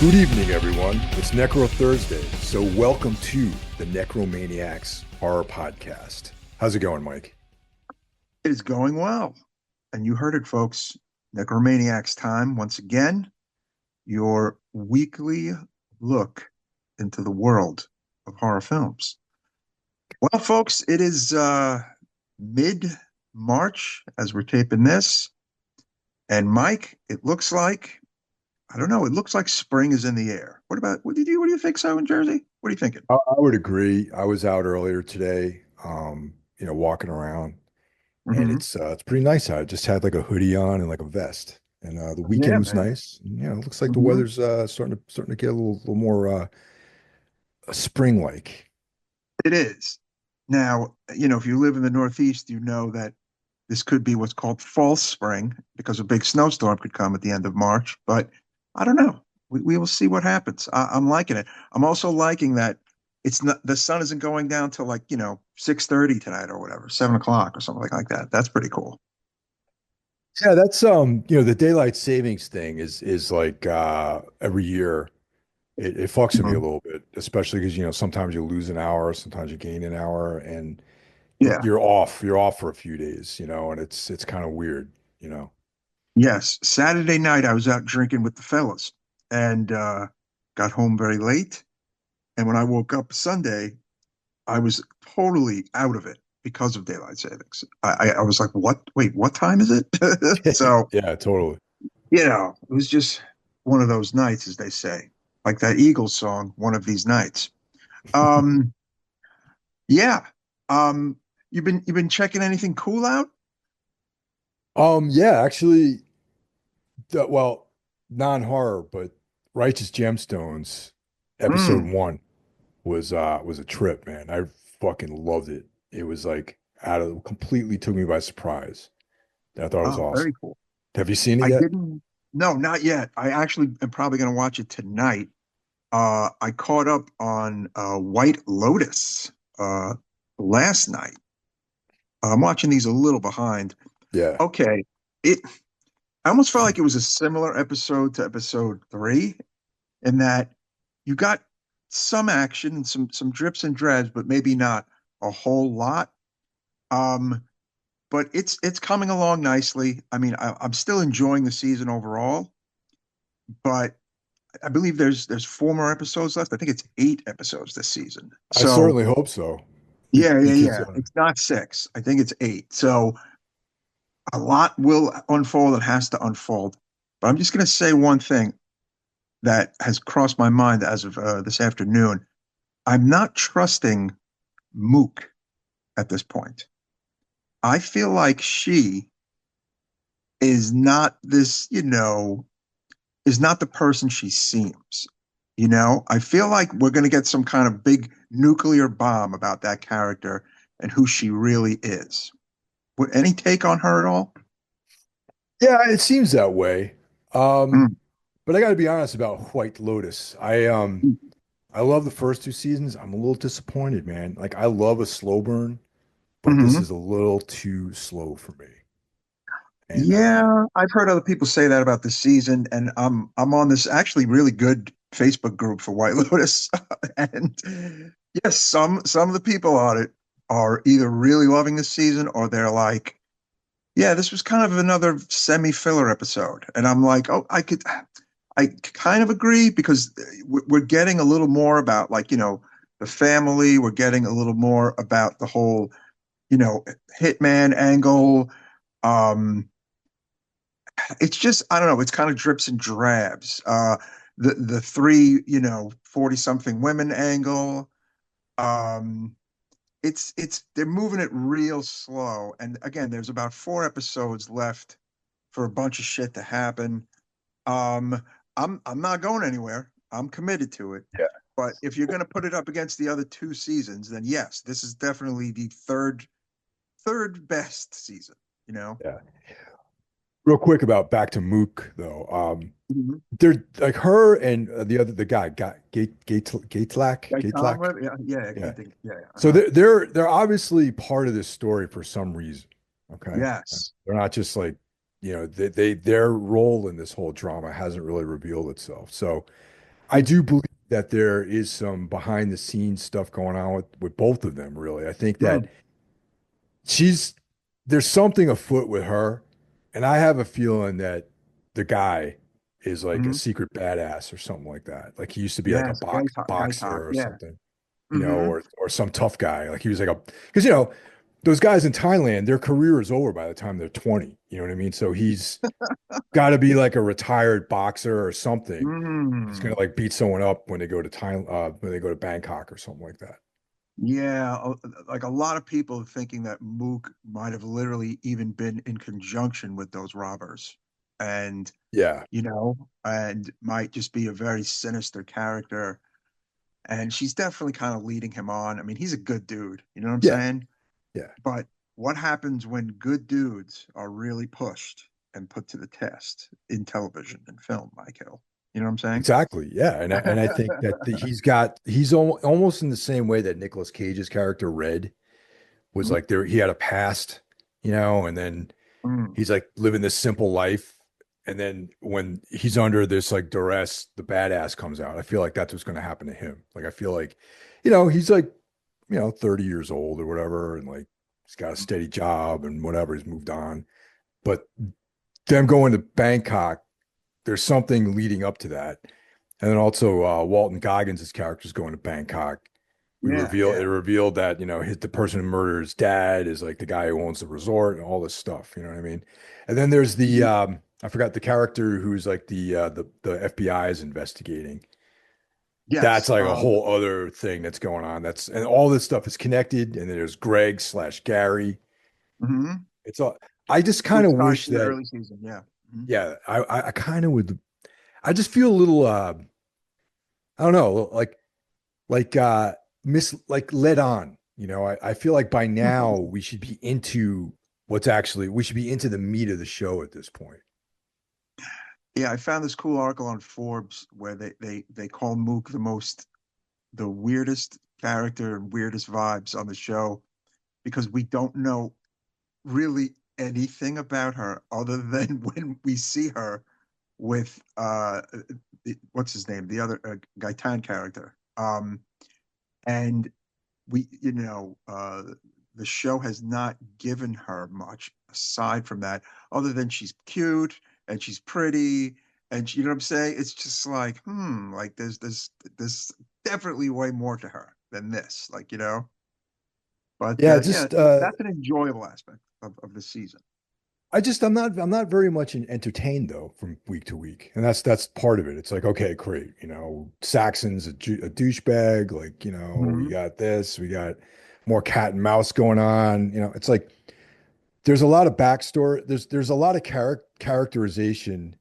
Good evening, everyone. It's Necro Thursday, so welcome to the Necromaniacs Horror Podcast. How's it going, Mike? It is going well. And you heard it, folks. Necromaniacs time once again. Your weekly look into the world of horror films. Well, folks, it is mid-March as we're taping this. And Mike, it looks like, I don't know, it looks like spring is in the air. What do you think so in Jersey? What are you thinking? I would agree. I was out earlier today, walking around, and Hmm. it's pretty nice out. I just had like a hoodie on and like a vest, and the weekend Yeah, was man. nice. And, it looks like the Hmm. weather's starting to get a little more spring-like. It is. Now, if you live in the Northeast, you know that this could be what's called false spring because a big snowstorm could come at the end of March. But I don't know. We will see what happens. I'm liking it. I'm also liking that it's not the sun isn't going down till 6:30 tonight or whatever, 7 o'clock or something like that. That's pretty cool. Yeah, that's the daylight savings thing is like every year. It fucks with me a Mhm. little bit, especially because sometimes you lose an hour, sometimes you gain an hour, and Yeah. you're off for a few days, and it's kind of weird, you know. Yes. Saturday night, I was out drinking with the fellas and got home very late. And when I woke up Sunday, I was totally out of it because of daylight savings. I was like, what? Wait, what time is it? So, Yeah, totally. it was just one of those nights, as they say, like that Eagles song, one of these nights. Um, yeah. Um, you've been checking anything cool out? Yeah, actually, well, non-horror, but Righteous Gemstones episode Mm. one was a trip, man. I fucking loved it. It was like completely took me by surprise. I thought it was Oh, awesome. very cool. Have you seen it I yet? didn't. No, not yet. I actually am probably going to watch it tonight. I caught up on White Lotus last night. I'm watching these a little behind. Yeah. Okay, it. I almost felt like it was a similar episode to episode three, in that you got some action and some drips and drabs, but maybe not a whole lot. Um, but it's coming along nicely. I mean, I'm still enjoying the season overall, but I believe there's four more episodes left. I think it's 8 episodes this season. I So certainly hope so. yeah, yeah, Because yeah. It's not six. I think it's eight. So a lot will unfold and has to unfold. But I'm just going to say one thing that has crossed my mind as of this afternoon. I'm not trusting Mook at this point. I feel like she is not is not the person she seems. I feel like we're going to get some kind of big nuclear bomb about that character and who she really is. Any take on her at all? yeah, it seems that way. Mm. But I got to be honest about White Lotus. I love the first two seasons. I'm a little disappointed, man. Like I love a slow burn, but this Hmm. is a little too slow for me. And Yeah, I've heard other people say that about the season, and I'm on this actually really good Facebook group for White Lotus, and yes, some of the people on it are either really loving the season or they're like, yeah, this was kind of another semi-filler episode, and I'm like, oh, I kind of agree because we're getting a little more about the family, we're getting a little more about the whole hitman angle. Um, it's just I don't know. It's kind of drips and drabs. The three 40 something women angle. Um, it's they're moving it real slow. And again, there's about 4 episodes left for a bunch of shit to happen. Um, I'm not going anywhere. I'm committed to it. yeah, But if you're going to put it up against the other two seasons, then yes, this is definitely the third best season. You know. yeah. Real quick about back to Mook though. Mhm. They're like her and the guy got Tom, Gatelak. yeah, yeah, I Yeah. can't think. Yeah, yeah. So Uh-huh. they're obviously part of this story for some reason. Okay. Yes. They're not just like, their role in this whole drama hasn't really revealed itself. So I do believe that there is some behind the scenes stuff going on with both of them, really. I think that Mm, she's there's something afoot with her, and I have a feeling that the guy is like a mhm. secret badass or something like that. Like he used to be like a Yes, Guy talk. boxer or Yeah. something, Hmm. or some tough guy. Like he was like a because those guys in Thailand, their career is over by the time they're 20. You know what I mean? So he's got to be like a retired boxer or something. He's gonna Mm. like beat someone up when they go to Thailand, when they go to Bangkok or something like that. Yeah, like a lot of people thinking that Mook might have literally even been in conjunction with those robbers, and Yeah, and might just be a very sinister character. And she's definitely kind of leading him on. I mean, he's a good dude, you know what I'm yeah, saying? yeah. But what happens when good dudes are really pushed and put to the test in television and film, Michael? You know what I'm Exactly. Yeah. And I think that he's almost in the same way that Nicolas Cage's character Red was saying? like there he had a past, and then Mm. he's like living this simple life. And then when he's under this like duress, the badass comes out. I feel like that's what's going to happen to him. Like I feel like, he's like, 30 years old or whatever, and like he's got a steady job and whatever, he's moved on. But them going to Bangkok, there's something leading up to that. And then also Walton Goggins' character is going to Bangkok. Yeah, It yeah. revealed that, the person who murdered his dad is like the guy who owns the resort and all this stuff, you know what I mean? And then there's the Mhm. I forgot the character who's like the FBI is investigating. That's Yes. like a whole other thing that's going on. And all this stuff is connected. And then there's Greg slash Gary. Mhm. It's all I just Who kind of died wish in the that, early season? Yeah. Mhm. yeah, I kind of would I just feel a little I don't know, like like led on. I feel like by now we should be into the meat of the show at this point. Yeah, I found this cool article on Forbes where they call Mook the weirdest character and weirdest vibes on the show because we don't know really anything about her other than when we see her with what's his name, the other Gaitan character. And we, the show has not given her much aside from that, other than she's cute and she's pretty, and you know what I'm saying? It's just like, like there's definitely way more to her than this, like. But Yeah, yeah, just that's an enjoyable aspect of the season. I'm not very much entertained though from week to week, and that's part of it. It's like, okay, great, Saxon's a douchebag, like, we Mhm. got this, we got more cat and mouse going on. It's like there's a lot of backstory. There's a lot of characterization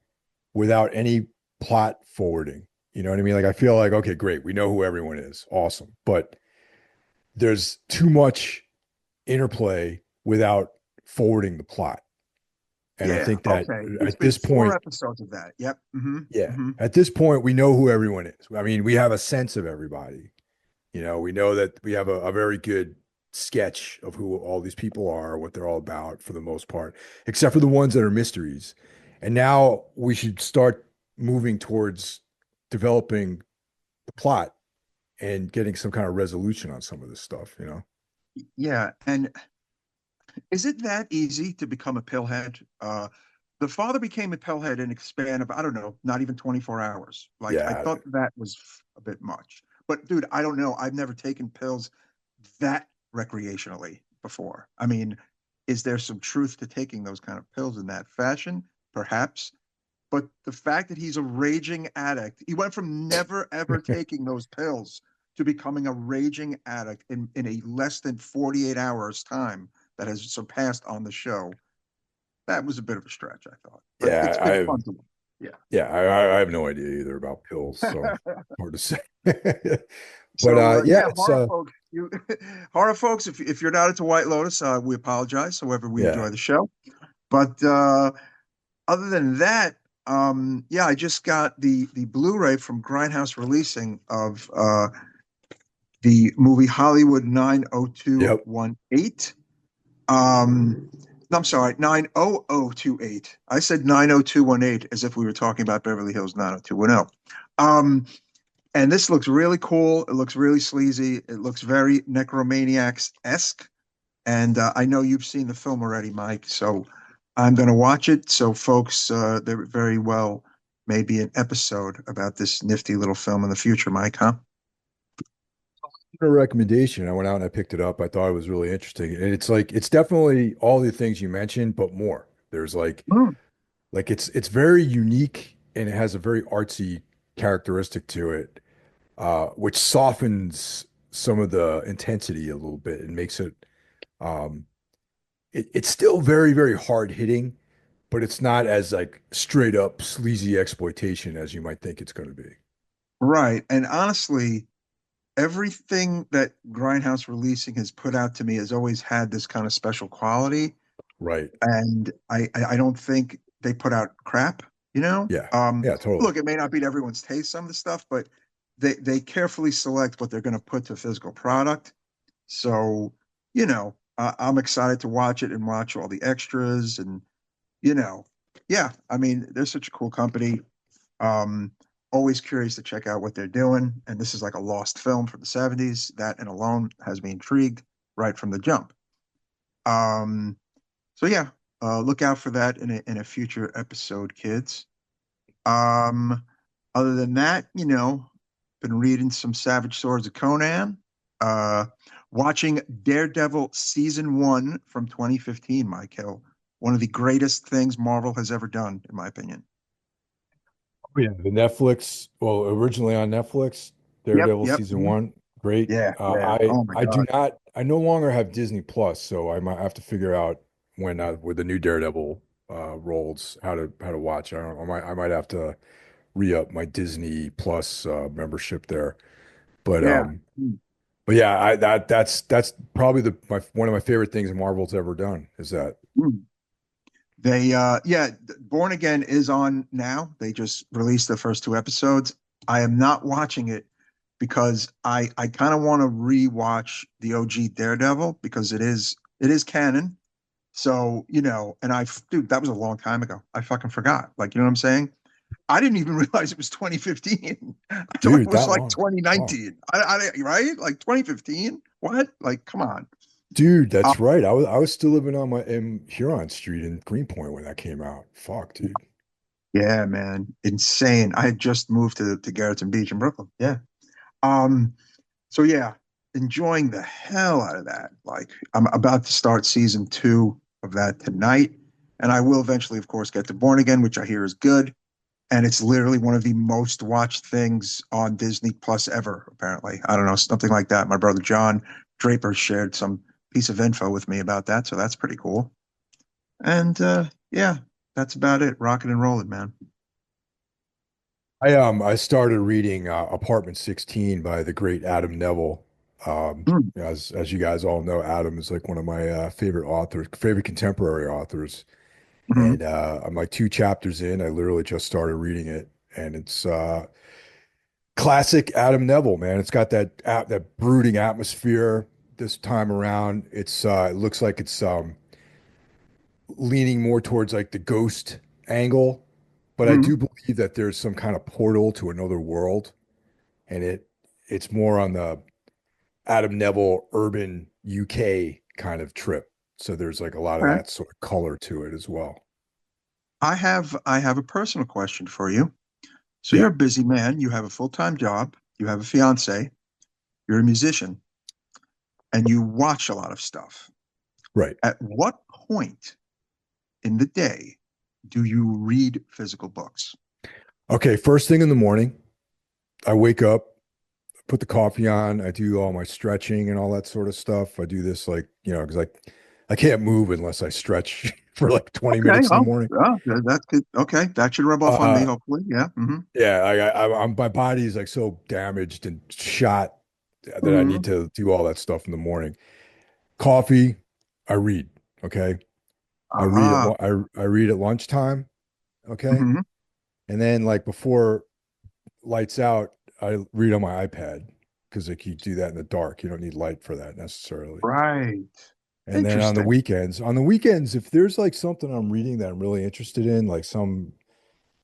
without any plot forwarding. You know what I mean? Like I feel like, okay, great, we know who everyone is, awesome, but there's too much interplay without forwarding the plot. And I Yeah. think that Okay. It's at been this four point, episodes of that. Yep. Hmm. yeah, Hmm. at this point, we know who everyone is. I mean, we have a sense of everybody. We know that we have a very good sketch of who all these people are, what they're all about for the most part, except for the ones that are mysteries. And now we should start moving towards developing the plot and getting some kind of resolution on some of this stuff. Yeah. And is it that easy to become a pillhead? The father became a pillhead in a span of, I don't know, not even 24 hours. Like, I Yeah. thought that was a bit much. But, dude, I don't know. I've never taken pills that recreationally before. I mean, is there some truth to taking those kind of pills in that fashion? Perhaps. But the fact that he's a raging addict, he went from never ever taking those pills to becoming a raging addict in a less than 48 hours time that has surpassed on the show. That was a bit of a stretch, I thought, but Yeah, it's been fun to watch. Yeah. I have no idea either about pills, so hard to say. But So yeah, yeah, it's horror folks, you horror folks, if you're not into White Lotus, we apologize. However, we yeah. enjoy the show. But other than that, yeah, I just got the Blu-ray from Grindhouse releasing of the movie Hollywood Yep. 90218. Um, no, I'm sorry, 90028. I said 90218 as if we were talking about Beverly Hills 90210. And this looks really cool. It looks really sleazy. It looks very Necromaniacs-esque. And I know you've seen the film already, Mike. So I'm going to watch it. So, folks, there very well may be an episode about this nifty little film in the future, Mike, huh? A recommendation. I went out and I picked it up. I thought it was really interesting. And it's like it's definitely all the things you mentioned, but more. There's Mm. like it's very unique and it has a very artsy characteristic to it, which softens some of the intensity a little bit and makes it um it's still very, very hard hitting, but it's not as like straight up sleazy exploitation as you might think it's going to be. Right. And honestly, everything that Grindhouse Releasing has put out to me has always had this kind of special quality. Right. And I don't think they put out crap, you know? Yeah. Yeah, totally. Look, it may not be to everyone's taste, some of the stuff, but they carefully select what they're going to put to physical product. So, I'm excited to watch it and watch all the extras and, you know, yeah, I mean, they're such a cool company. Um, Always curious to check out what they're doing. And this is like a lost film from the 70s. That and alone has me intrigued right from the jump. Um, so yeah, look out for that in a future episode, kids. Um, Other than that, been reading some Savage Swords of Conan, uh, watching Daredevil season one from 2015, Mike Hill. One of the greatest things Marvel has ever done, in my opinion. Oh, yeah. The Netflix, well, originally on Netflix, Yep, Daredevil yep. season one, great. Yeah, yeah. Oh my I do God. not, I no longer have Disney Plus, so I might have to figure out when with the new Daredevil rolls how to watch. I don't know, I might have to re-up my Disney Plus membership there. But Yeah. um, but yeah, that's probably my one of my favorite things Marvel's ever done is that. Mm. Yeah, Born Again is on now. They just released the first two episodes. I am not watching it because I kind of want to rewatch the OG Daredevil because it is canon. So, and dude, that was a long time ago. I fucking forgot. Like, you know what I'm saying? I didn't even realize it was 2015. I thought it Dude, was that like long. Wow. 2019. Right? Like 2015? What? Like, come on. Dude, Uh, that's right. I was still living on my in Huron Street in Greenpoint when that came out. Fuck, dude. yeah, man. Insane. I had just moved to Garrettson Beach in Brooklyn. Yeah. Um, so yeah, enjoying the hell out of that. Like I'm about to start season two of that tonight. And I will eventually, of course, get to Born Again, which I hear is good. And it's literally one of the most watched things on Disney Plus ever, apparently. I don't know, something like that. My brother John Draper shared some piece of info with me about that, so that's pretty cool. And yeah, that's about it. Rocking and rolling, man. I started reading Apartment 16 by the great Adam Neville. Mm, As you guys all know, Adam is like one of my favorite authors, favorite contemporary authors. mhm. And I'm like two chapters in. I literally just started reading it, and it's classic Adam Neville, man. It's got that brooding atmosphere this time around. It looks like it's leaning more towards like the ghost angle, but I Mhm. do believe that there's some kind of portal to another world, and it's more on the Adam Neville urban UK kind of trip. So there's like a lot of Okay. that sort of color to it as well. I have a personal question for you. So you're Yeah, a busy man, you have a full-time job, you have a fiance, you're a musician, and you watch a lot of stuff. right. At what point in the day do you read physical books? Okay, first thing in the morning, I wake up, put the coffee on, I do all my stretching and all that sort of stuff. I do this like, because I can't move unless I stretch for like 20 Okay. minutes in the Oh, morning. that's good. Okay. That should rub off on me, Uh, hopefully. Yeah. yeah, I'm my body is like so damaged and shot that I need Hmm. to do all that stuff in the morning. Coffee, I read. Okay, Aha. I read at lunchtime. Okay, Hmm. and then like before lights out, I read on my iPad because like you do that in the dark. You don't need light for that necessarily. Right. And then Interesting. on the weekends, if there's like something I'm reading that I'm really interested in, like some,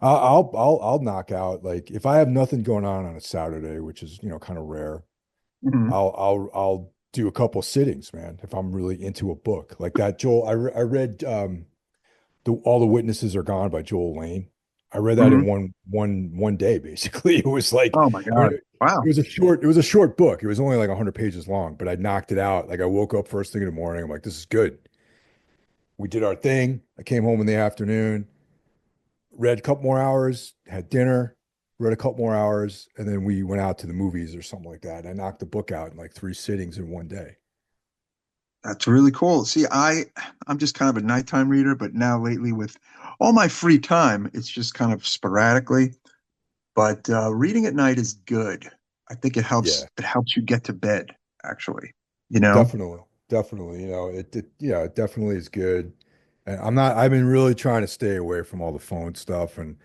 I'll knock out like if I have nothing going on a Saturday, which is, kind of rare. Mhm. I'll do a couple sittings, man, if I'm really into a book. Like that Joel I read All the Witnesses Are Gone by Joel Lane. I read that in Mhm. one day basically. It was like Oh my I mean God. Wow. it was a short book. It was only like 100 pages long, but I knocked it out. Like I woke up first thing in the morning. I'm like, this is good. We did our thing. I came home in the afternoon, read a couple more hours, had dinner, read a couple more hours, and then we went out to the movies or something like that. I knocked the book out in like three sittings in one day. That's really cool. See, I'm just kind of a nighttime reader, but now lately with all my free time, it's just kind of sporadically. But reading at night is good. I think Yeah, it helps you get to bed, actually. You know? definitely. Definitely. It definitely is good. And I've been really trying to stay away from all the phone stuff. And,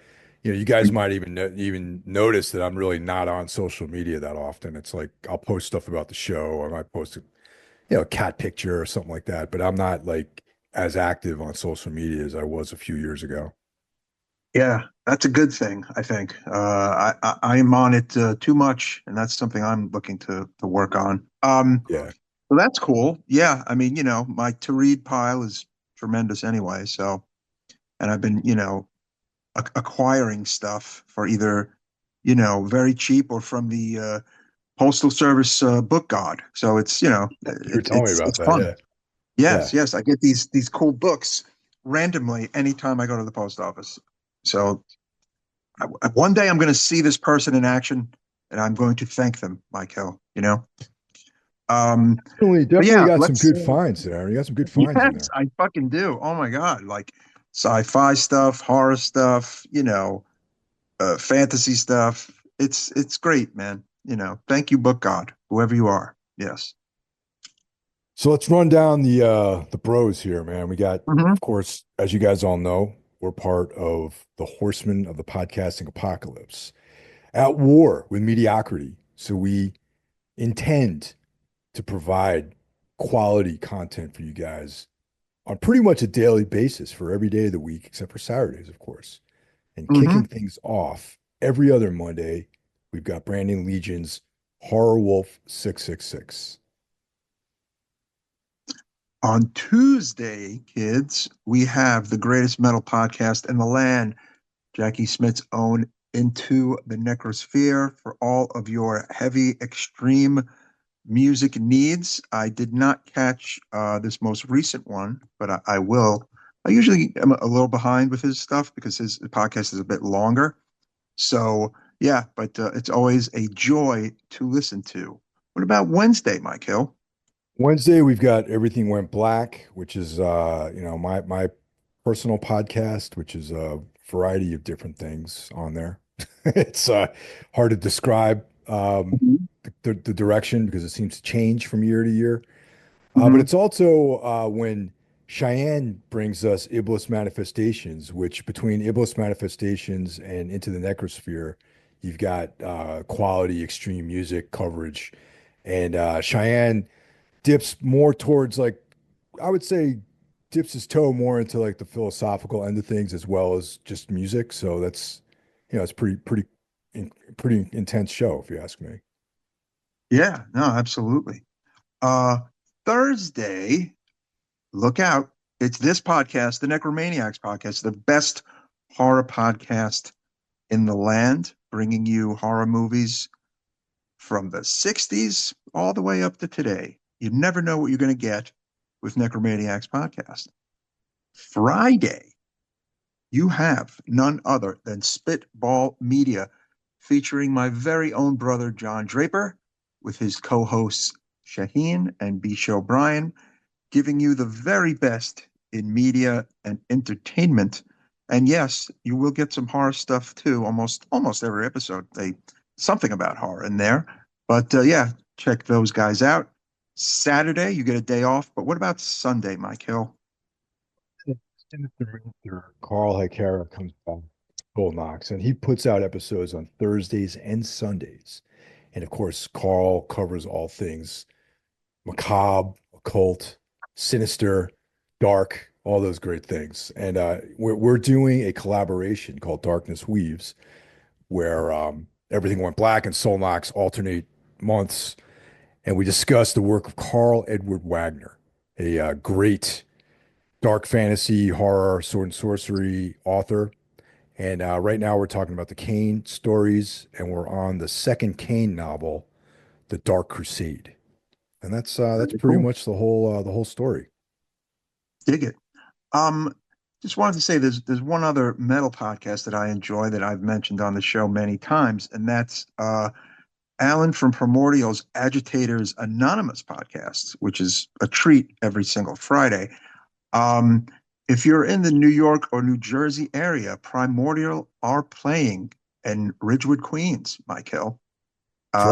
you guys might even notice that I'm really not on social media that often. It's like I'll post stuff about the show. I might post a cat picture or something like that, but I'm not like as active on social media as I was a few years ago. Yeah, that's a good thing, I think. I am on it too much, and that's something I'm looking to work on. Yeah. So that's cool. Yeah, I mean, my to read pile is tremendous anyway. So, and I've been, acquiring stuff for either, very cheap or from the Postal Service book god. So it's, You were telling me it's about that. fun. Yeah. Yes, Yeah. yes, I get these cool books randomly anytime I go to the post office. So one day I'm going to see this person in action, and I'm going to thank them, Mike Hill. But Definitely yeah, got some let's. good finds there. You got some good finds in Yes, there. I fucking do. Oh my God, like sci-fi stuff, horror stuff, fantasy stuff. It's great, man. Thank you, book god, whoever you are. Yes. So let's run down the bros here, man. We got, Hmm. of course, as you guys all know, we're part of the horsemen of the podcasting apocalypse, at war with mediocrity. So we intend to provide quality content for you guys on pretty much a daily basis for every day of the week, except for Saturdays, of course. And Hmm. kicking things off every other Monday, we've got Brandon Legion's Horror Wolf 666. On Tuesday, kids, we have the greatest metal podcast in the land, Jackie Smith's own Into the Necrosphere, for all of your heavy, extreme music needs. I did not catch this most recent one, but I will. I usually am a little behind with his stuff because his podcast is a bit longer. So, yeah, but it's always a joy to listen to. What about Wednesday, Mike Hill? Wednesday, we've got Everything Went Black, which is my personal podcast, which is a variety of different things on there. It's hard to describe Mhm. the direction because it seems to change from year to year. But Mhm. it's also when Cheyenne brings us Iblis Manifestations, which between Iblis Manifestations and Into the Necrosphere, you've got quality extreme music coverage. And Cheyenne dips more towards like, I would say, dips his toe more into like the philosophical end of things as well as just music. So that's, it's pretty intense show if you ask me. Yeah, no, absolutely. Uh, Thursday, look out. It's this podcast, the Necromaniacs podcast, the best horror podcast in the land, bringing you horror movies from the 60s all the way up to today. You never know what you're going to get with Necromaniacs podcast. Friday, you have none other than Spitball Media, featuring my very own brother, John Draper, with his co hosts, Shaheen and Bisha O'Brien, giving you the very best in media and entertainment. And yes, you will get some horror stuff too. Almost every episode, they something about horror in there. But yeah, check those guys out. Saturday, you get a day off. But what about Sunday, Mike Hill? Carl Heikkara comes back, Bull Knox, and he puts out episodes on Thursdays and Sundays. And of course, Carl covers all things macabre, occult, sinister, dark. all those great things. And we're doing a collaboration called Darkness Weaves, where everything went black and Soul Knocks alternate months, and we discussed the work of Carl Edward Wagner, a great dark fantasy, horror, sword and sorcery author. And right now we're talking about the Kane stories, and we're on the second Kane novel, The Dark Crusade. And that's Very pretty cool. much the whole story. Dig it. Um, just wanted to say there's one other metal podcast that I enjoy that I've mentioned on the show many times, and that's Alan from Primordial's Agitators Anonymous podcast, which is a treat every single Friday. Um, if you're in the New York or New Jersey area, Primordial are playing in Ridgewood, Queens, Mike Hill, That's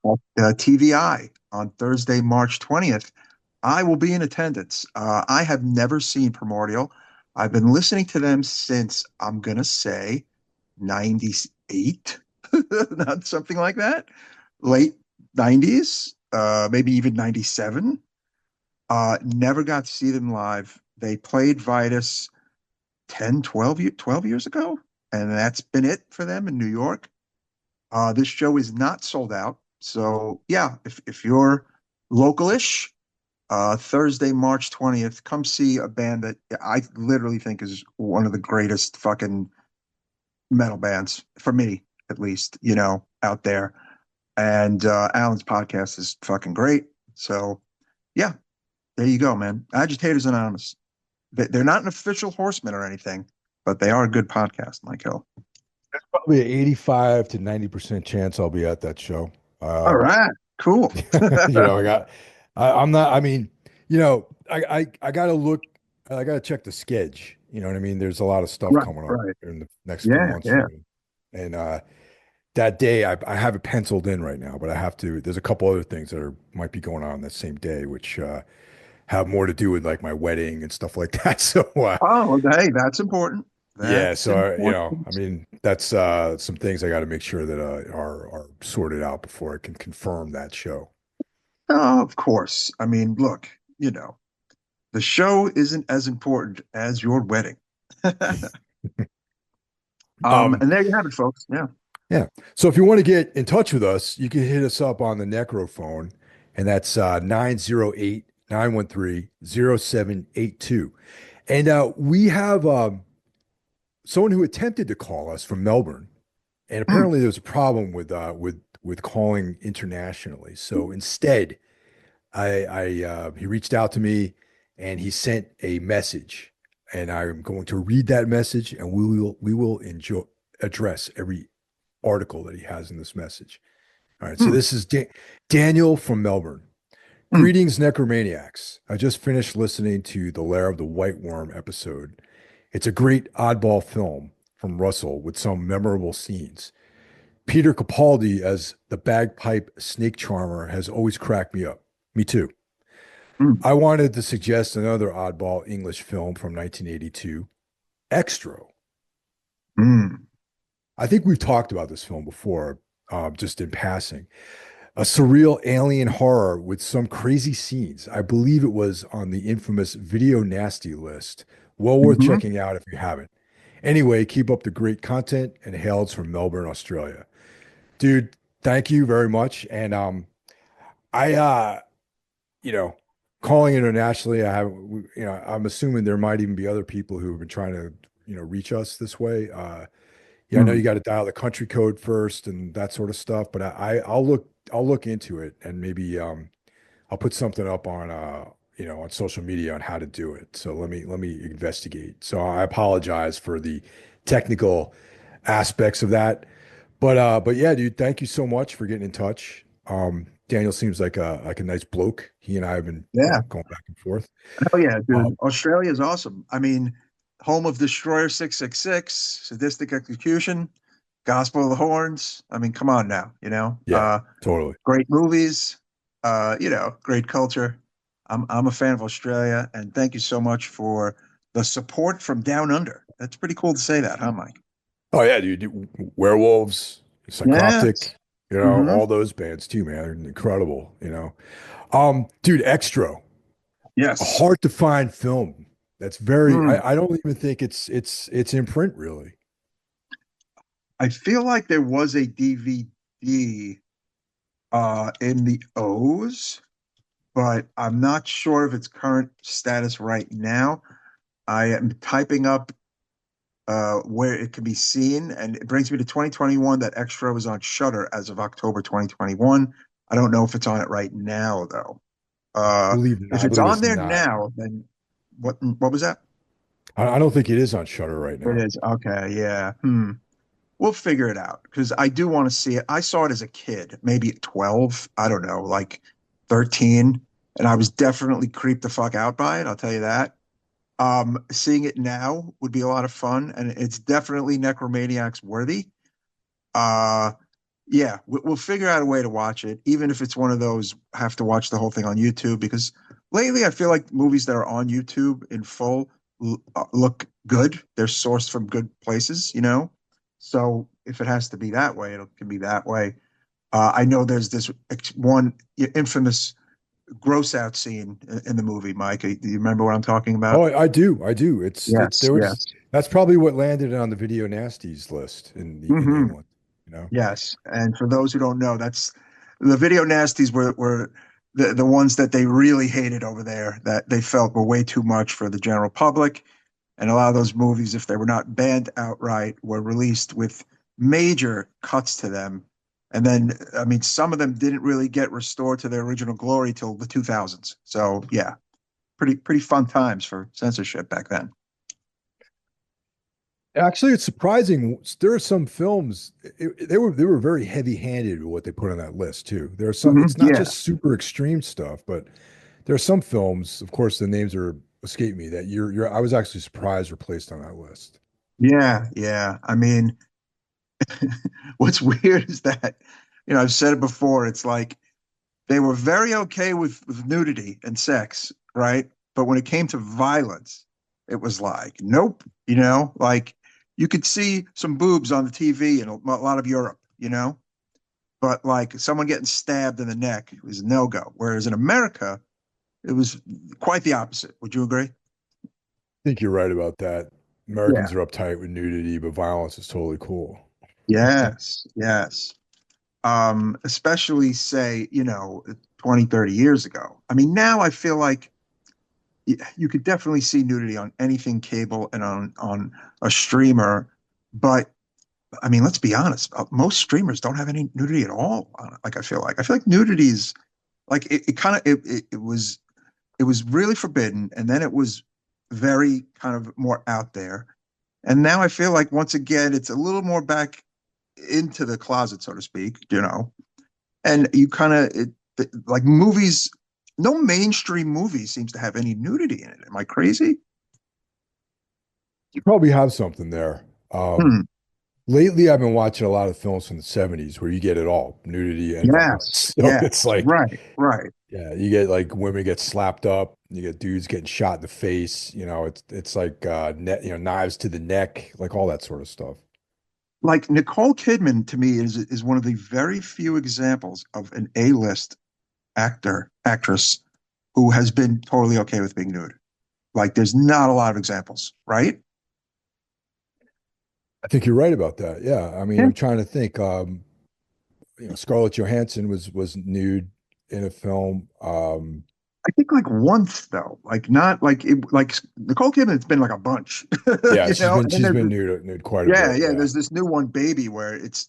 right. TVI on Thursday, March 20th. I will be in attendance. I have never seen Primordial. I've been listening to them since I'm going to say 98, not something like that. Late 90s, maybe even 97. Never got to see them live. They played Vitus 10, 12 years ago, and that's been it for them in New York. This show is not sold out. So, yeah, if you're localish, Thursday, March 20th, come see a band that I literally think is one of the greatest fucking metal bands, for me, at least, out there. And Alan's podcast is fucking great. So, yeah, there you go, man. Agitators Anonymous. They're not an official horseman or anything, but they are a good podcast, Michael. Probably an 85 to 90% chance I'll be at that show. All Um, right, cool. I'm not, I mean, I gotta look, I gotta check the sketch. You know what I mean? There's a lot of stuff Right, coming up right. in the next few Yeah, months for yeah. me. And that day I have it penciled in right now, but I have to, there's a couple other things that might be going on that same day, which have more to do with like my wedding and stuff like that. So Oh, hey, that's important. yeah, That's so I important. mean, that's some things I got to make sure that are sorted out before I can confirm that show. Oh, of course. I mean, look, the show isn't as important as your wedding. Um, And there you have it, folks. Yeah. yeah. So if you want to get in touch with us, you can hit us up on the Necro phone, and that's 908 And we have someone who attempted to call us from Melbourne, and Mm, apparently there's a problem with calling internationally. So instead, he reached out to me and he sent a message, and I'm going to read that message, and we will enjoy address every article that he has in this message. All right, so mm, this is Daniel from Melbourne. mm, Greetings, necromaniacs. I just finished listening to the Lair of the White Worm episode. It's a great oddball film from Russell with some memorable scenes. Peter Capaldi as the bagpipe snake charmer has always cracked me up. Me too. mm, I wanted to suggest another oddball English film from 1982, Extra. mm, I think we've talked about this film before, just in passing. A surreal alien horror with some crazy scenes. I believe it was on the infamous Video Nasty list. Well worth mhm. checking out if you haven't. Anyway, keep up the great content and hails from Melbourne, Australia. Dude, thank you very much. And I you know, calling internationally, I'm assuming there might even be other people who have been trying to, reach us this way. Yeah, I know you Mm. got to dial the country code first and that sort of stuff, but I'll look into it and maybe I'll put something up on on social media on how to do it. So let me investigate. So I apologize for the technical aspects of that. But yeah, dude, thank you so much for getting in touch. Daniel seems like a nice bloke. He and I have been, Yeah. going back and forth. Oh, yeah, dude. Um, Australia is awesome. I mean, home of Destroyer 666, Sadistic Execution, Gospel of the Horns. I mean, come on now, yeah, totally. great movies, great culture. I'm a fan of Australia, and thank you so much for the support from down under. That's pretty cool to say that, huh, Mike? Oh yeah, dude. Werewolves, Yes. Psychoptic, Hmm. all those bands too, man. They're incredible. Dude, Extra, a Yes. hard to find film. That's very, Hmm. I don't even think it's in print really. I feel like there was a DVD in the O's, but I'm not sure of its current status right now. I am typing up where it can be seen, and it brings me to 2021. That extra was on Shutter as of October 2021. I don't know if it's on it right now, though. If I it's believe on it's there not. now, then what was that? I don't think it is on Shutter right It now. is. Okay, yeah. Hmm. We'll figure it out because I do want to see it. I saw it as a kid, maybe at 12, I don't know, like 13, and I was definitely creeped the fuck out by it, I'll tell you that. Seeing it now would be a lot of fun, and it's definitely Necromaniacs worthy. Uh, yeah, we'll figure out a way to watch it, even if it's one of those have to watch the whole thing on YouTube. Because lately, I feel like movies that are on YouTube in full look good. They're sourced from good places, you know. So if it has to be that way, it can be that way. I know there's this one infamous gross out scene in the movie. Mike, do you remember what I'm talking Oh, about? I do. I do. It's Yes, there was yes. that's probably what landed it on the video nasties list in Hmm. England, you know. Yes, and for those who don't know, that's the video nasties were the ones that they really hated over there that they felt were way too much for the general public. And a lot of those movies, if they were not banned outright, were released with major cuts to them. And then, I mean, some of them didn't really get restored to their original glory till the 2000s. So yeah, pretty fun times for censorship back then. Actually, it's surprising. There are some films they were very heavy-handed with what they put on that list too. There are some. Hmm. It's not Yeah, just super extreme stuff, but there are some films. Of course, the names are escape me that you're. I was actually surprised were placed on that list. yeah, yeah. I mean, what's weird is that, I've said it before. It's like they were very okay with nudity and sex, right? But when it came to violence, it was like, nope, like you could see some boobs on the TV in a lot of Europe, but like someone getting stabbed in the neck was no go. Whereas in America, it was quite the opposite. Would you agree? I think you're right about that. Yeah. Americans are uptight with nudity, but violence is totally cool. Yes, yes. Especially say, 20, 30 years ago. I mean, now I feel like you could definitely see nudity on anything cable and on a streamer, but I mean, let's be honest, most streamers don't have any nudity at all. Like I feel like nudity is like it kind of it was really forbidden, and then it was very kind of more out there, and now I feel like once again it's a little more back into the closet, so to speak, and you kind of like movies. No mainstream movie seems to have any nudity in it. Am I crazy? You probably have something there. Um, Hmm. Lately, I've been watching a lot of films from the 70s where you get it all, nudity and Yes. violence. So Yes. it's like, Right. Right. yeah, you get like women get slapped up, you get dudes getting shot in the face, it's like net, knives to the neck, like all that sort of stuff. Like Nicole Kidman to me is one of the very few examples of an A-list actress who has been totally okay with being nude. Like there's not a lot of examples, right? I think you're right about that. Yeah. I mean, Yeah. I'm trying to think. Scarlett Johansson was nude in a film. I think like once though, like not like it, like Nicole Kidman's been like a bunch, Yeah, And then she's there's been this, nude quite a yeah, bit. yeah. Yeah. There's this new one, Baby, where it's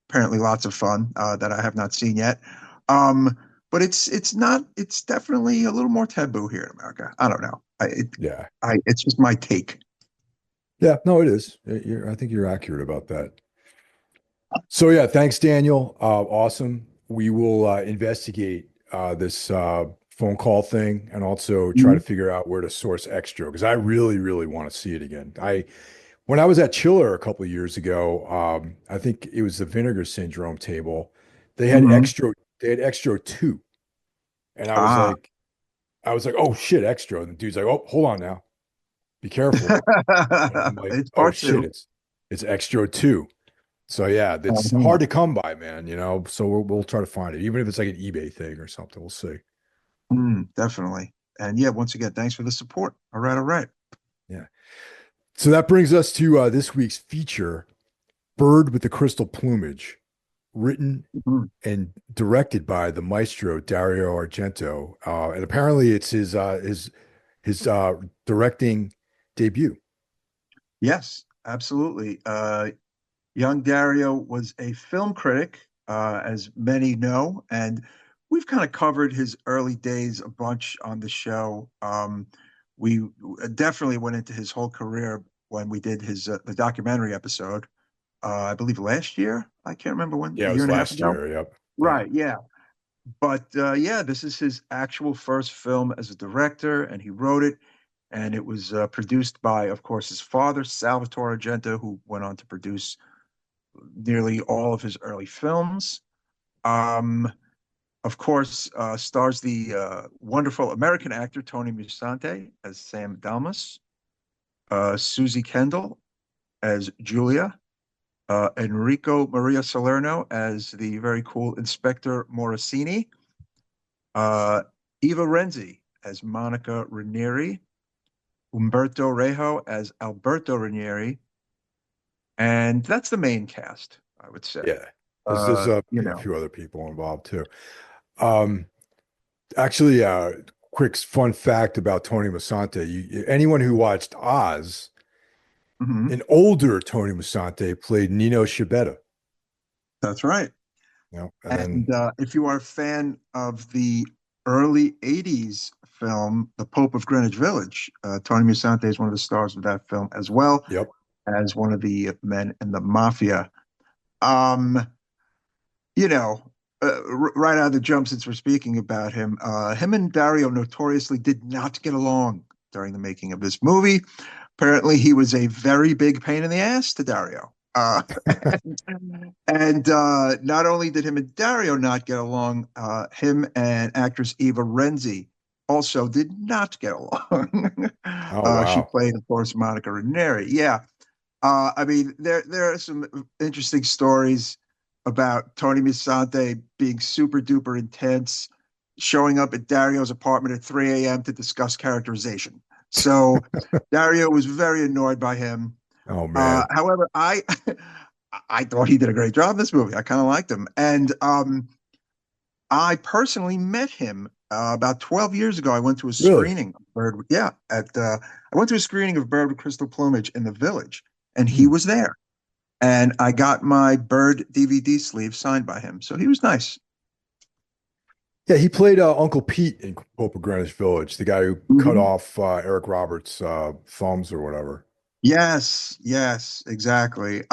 apparently lots of fun that I have not seen yet. Um, but it's not. It's definitely a little more taboo here in America. I don't know. Yeah. It's just my take. Yeah. No, it is. I think you're accurate about that. So yeah, thanks, Daniel. Awesome. We will investigate this phone call thing and also try to Mhm. figure out where to source extra because I really, really want to see it again. When I was at Chiller a couple of years ago, I think it was the Vinegar Syndrome table. They had Mhm. extra. They had extra two, and Ah, I was like, oh shit, extra. And the dude's like, oh, hold on now, be careful. And I'm like, it's oh part shit, two. it's extra two. So yeah, that's Mhm. hard to come by, man, So we'll try to find it, even if it's like an eBay thing or something. We'll see. Definitely. And yeah, once again, thanks for the support. All right, all right. Yeah. So that brings us to this week's feature, Bird with the Crystal Plumage, written Mhm. and directed by the maestro Dario Argento, and apparently it's his directing debut. Yes, absolutely. Young Dario was a film critic, as many know, and we've kind of covered his early days a bunch on the show. We definitely went into his whole career when we did his the documentary episode. I believe last year. I can't remember when, Yeah, a it year was and a half last ago. year. Yep. Yeah. Right, yeah. But yeah, this is his actual first film as a director, and he wrote it. And it was produced by, of course, his father, Salvatore Argento, who went on to produce nearly all of his early films. Um, of course, stars the wonderful American actor Tony Musante as Sam Dalmas, Susie Kendall as Julia, Enrico Maria Salerno as the very cool Inspector Morosini, uh, Eva Renzi as Monica Ranieri, Umberto Rejo as Alberto Ranieri, and that's the main cast, I would say. Yeah. There's a You yeah, a know, few other people involved too. Um, Actually, quick fun fact about Tony Musante. Anyone who watched Oz, mhm. an older Tony Musante played Nino Schibetta. That's right. And then And if you are a fan of the early 80s film, The Pope of Greenwich Village, Tony Musante is one of the stars of that film, as well yep. as one of the men in the mafia. Um, you know, right out of the jump, since we're speaking about him, him and Dario notoriously did not get along during the making of this movie. Apparently, he was a very big pain in the ass to Dario. And not only did him and Dario not get along, him and actress Eva Renzi also did not get along. Oh She wow. played, of course, Monica Ranieri. Yeah, I mean, there are some interesting stories about Tony Musante being super duper intense, showing up at Dario's apartment at 3 a.m. to discuss characterization. So Dario was very annoyed by him. Oh man. However, I thought he did a great job in this movie. I kind of liked him, and I personally met him about 12 years ago. I went to a Really? screening of Bird. Yeah, at I went to a screening of Bird with Crystal Plumage in the Village, and he Hmm. was there. And I got my Bird DVD sleeve signed by him, so he was nice. Yeah, he played Uncle Pete in Pope of Greenwich Village, the guy who cut Mhm. off Eric Roberts' thumbs or whatever. Yes, yes, exactly.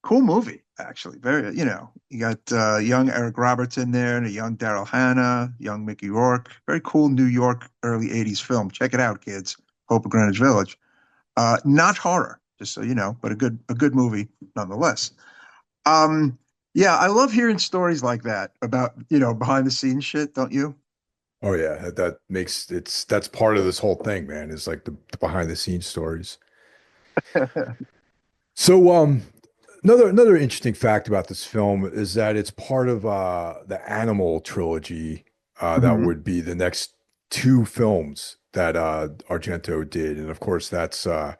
Cool movie, actually. Very, you got young Eric Roberts in there and a young Daryl Hannah, young Mickey Rourke. Very cool New York early 80s film. Check it out, kids. Hope of Greenwich Village. Not horror, just so you know, but a good movie nonetheless. Um, yeah, I love hearing stories like that about, behind the scenes shit, don't you? Oh yeah, that makes that's part of this whole thing, man, is like the behind the scenes stories. So another interesting fact about this film is that it's part of the Animal trilogy that Mhm. would be the next two films that Argento did. And of course that's The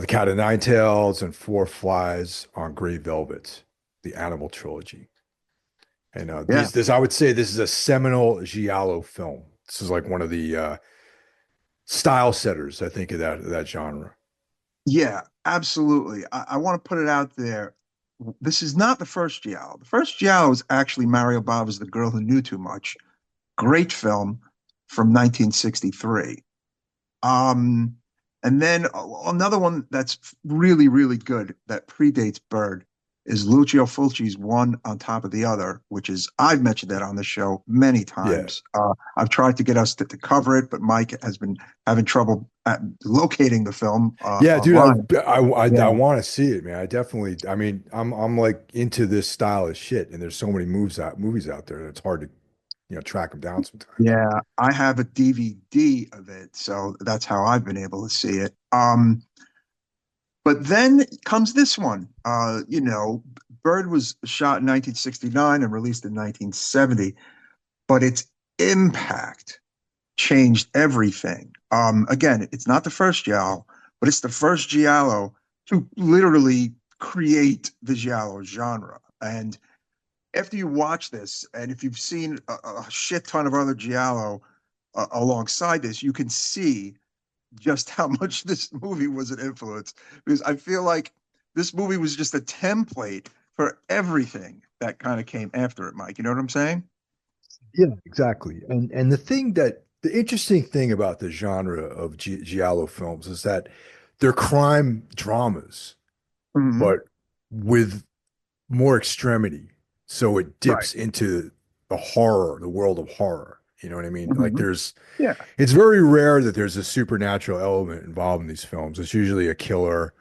Cat o' Nine Tails and Four Flies on Gray Velvet, the Animal trilogy. And Yeah. this I would say this is a seminal giallo film. This is like one of the style setters, I think, of that genre. Yeah, absolutely. I want to put it out there. This is not the first Giallo. The first Giallo is actually Mario Bava's The Girl Who Knew Too Much. Great film from 1963. Um, and then another one that's really, really good that predates Bird is Lucio Fulci's One on Top of the Other, which is, I've mentioned that on the show many Yeah. times. I've tried to get us to cover it, but Mike has been having trouble locating the film Yeah, dude, online. I Yeah. want to see it, man. I definitely, I mean, I'm like into this style of shit, and there's so many movies out there that it's hard to, track them down sometimes. Yeah, I have a DVD of it, so that's how I've been able to see it. But then comes this one. Bird was shot in 1969 and released in 1970, but its impact changed everything. Again, it's not the first giallo, but it's the first giallo to literally create the giallo genre. And after you watch this, and if you've seen a shit ton of other giallo alongside this, you can see just how much this movie was an influence. Because I feel like this movie was just a template for everything that kind of came after it, Mike. You know what I'm saying? Yeah, exactly. And the interesting thing about the genre of giallo films is that they're crime dramas, Hmm. but with more extremity. So it Right. dips into the horror, the world of horror. You know what I mean? Like Hmm. Yeah. it's very rare that there's a supernatural element involved in these films. It's usually a killer.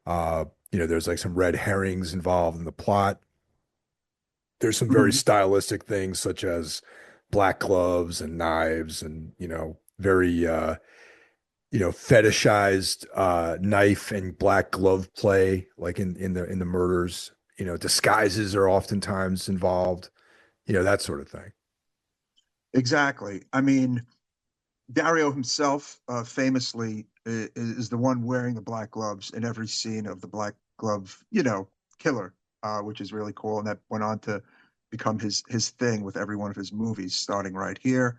There's like some red herrings involved in the plot. There's some very Hmm. stylistic things such as black gloves and knives and, very fetishized knife and black glove play, like in the murders. Disguises are oftentimes involved, that sort of thing. Exactly. I mean, Dario himself famously is the one wearing the black gloves in every scene of the black glove, killer, which is really cool. And that went on to become his thing with every one of his movies, starting right here.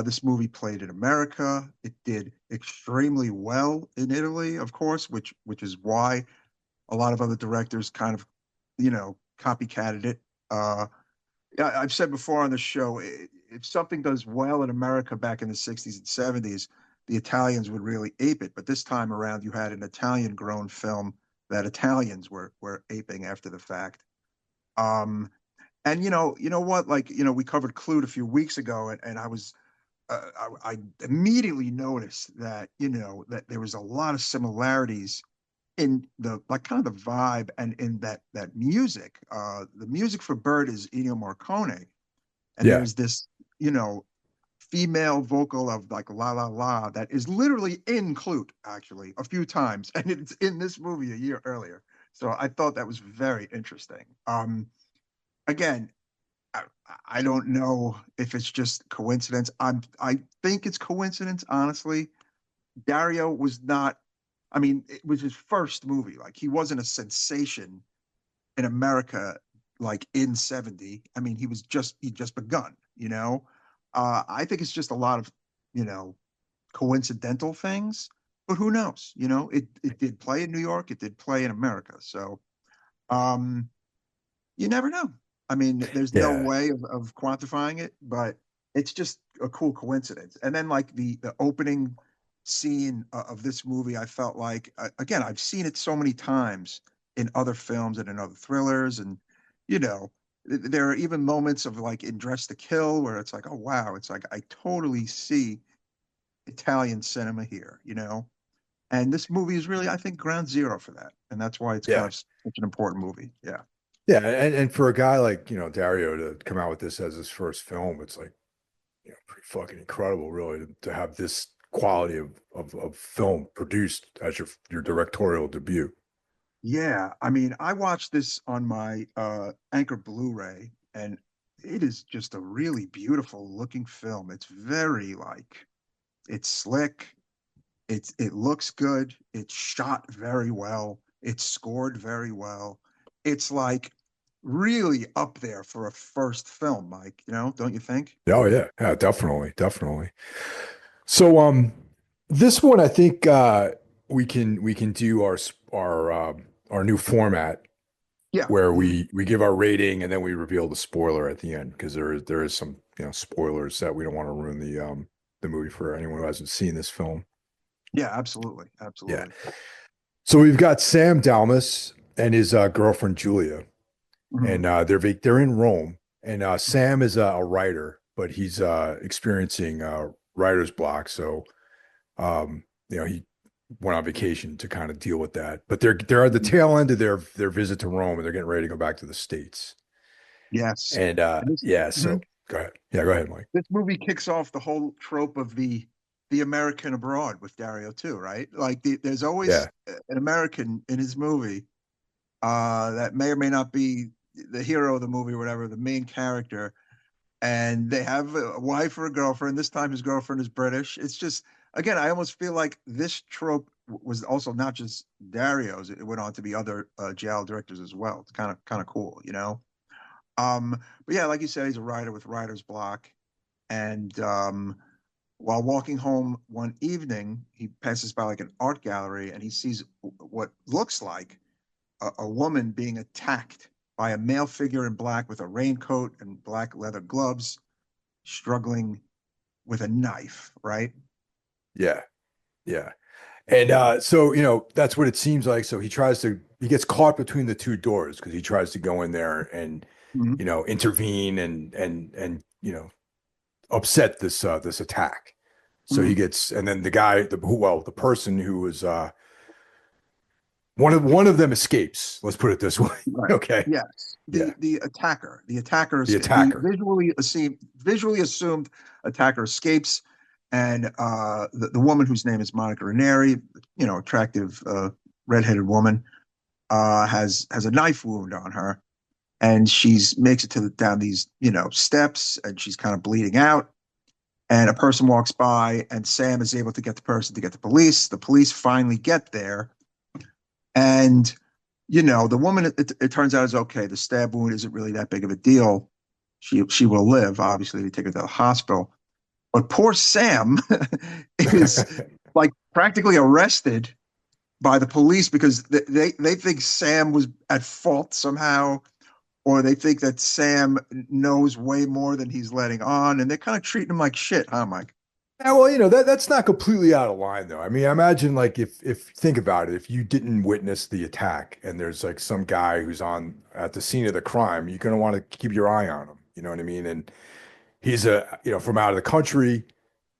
This movie played in America. It did extremely well in Italy, of course, which is why a lot of other directors kind of, copycatted it. Yeah, I've said before on the show, if something does well in America back in the 60s and 70s, the Italians would really ape it. But this time around, you had an Italian grown film that Italians were aping after the fact. Um, and you know what? Like, we covered Clute a few weeks ago, and I immediately noticed that, that there was a lot of similarities in the like kind of the vibe and in that music. The music for Bird is Ennio Morricone, and Yeah. there's this, you know, female vocal of like la la la that is literally in Clute actually a few times, and it's in this movie a year earlier. So I thought that was very interesting. Again, I, I don't know if it's just coincidence. I think it's coincidence, honestly. Dario was not. I mean, it was his first movie. Like he wasn't a sensation in America like in 70. I mean, he just begun. I think it's just a lot of, you know, coincidental things, but who knows? It did play in New York, it did play in America. So um you never know. I mean, there's no Yeah. way of quantifying it, but it's just a cool coincidence. And then like the opening scene of this movie, I felt like again, I've seen it so many times in other films and in other thrillers, and you know, there are even moments of like in Dress to Kill where it's like, oh wow, it's like I totally see Italian cinema here. And this movie is really, I think, ground zero for that, and that's why it's kind Yeah. of such an important movie. Yeah. Yeah. And for a guy like, Dario to come out with this as his first film, it's like, pretty fucking incredible, really, to have this quality of film produced as your directorial debut. Yeah, I mean, I watched this on my Anchor Blu-ray, and it is just a really beautiful looking film. It's very like it's slick, it looks good, it's shot very well, it's scored very well. It's like really up there for a first film, Mike, don't you think? Oh yeah, yeah, definitely, definitely. So this one I think we can do our new format Yeah. where Mhm. we give our rating and then we reveal the spoiler at the end because there is some spoilers that we don't want to ruin the movie for anyone who hasn't seen this film. Yeah, absolutely. Yeah. Absolutely. So we've got Sam Dalmas and his girlfriend Julia, and Mhm. they're in Rome. And Sam is a writer, but he's experiencing writer's block. So he went on vacation to kind of deal with that. But they're at the Mhm. tail end of their visit to Rome, and they're getting ready to go back to the States. Yes. And And this yeah, mhm. so go ahead. Yeah, go ahead, Mike. This movie kicks off the whole trope of the American abroad with Dario too, right? Like there's always Yeah, an American in his movie that may or may not be the hero of the movie or whatever, the main character, and they have a wife or a girlfriend. This time his girlfriend is British. It's just, again, I almost feel like this trope was also not just Dario's. It went on to be other giallo directors as well. It's kind of cool, you know. But yeah, like you said, he's a writer with writer's block. And while walking home one evening, he passes by like an art gallery and he sees what looks like a woman being attacked by a male figure in black with a raincoat and black leather gloves, struggling with a knife, right? Yeah, yeah. And so, that's what it seems like. So he gets caught between the two doors because he tries to go in there and, Mhm. intervene and upset this attack. So he Mhm. gets, and then the guy, the person who was one of them escapes. Let's put it this way. Right. Okay. Yes. Yeah. The The escape. The attacker. visually assumed attacker escapes, and the woman whose name is Monica Ranieri, attractive redheaded woman, has a knife wound on her, and she's makes it to down these steps, and she's kind of bleeding out. And a person walks by, and Sam is able to get the person to get the police. The police finally get there, and the woman, it turns out, is okay. The stab wound isn't really that big of a deal. She will live. Obviously, they take her to the hospital. But poor Sam is like practically arrested by the police because they think Sam was at fault somehow, or they think that Sam knows way more than he's letting on, and they're kind of treating him like shit, huh, Mike? Yeah, well, that's not completely out of line though. I mean, I imagine like if think about it, if you didn't witness the attack and there's like some guy who's on at the scene of the crime, you're gonna want to keep your eye on him. You know what I mean? And he's from out of the country.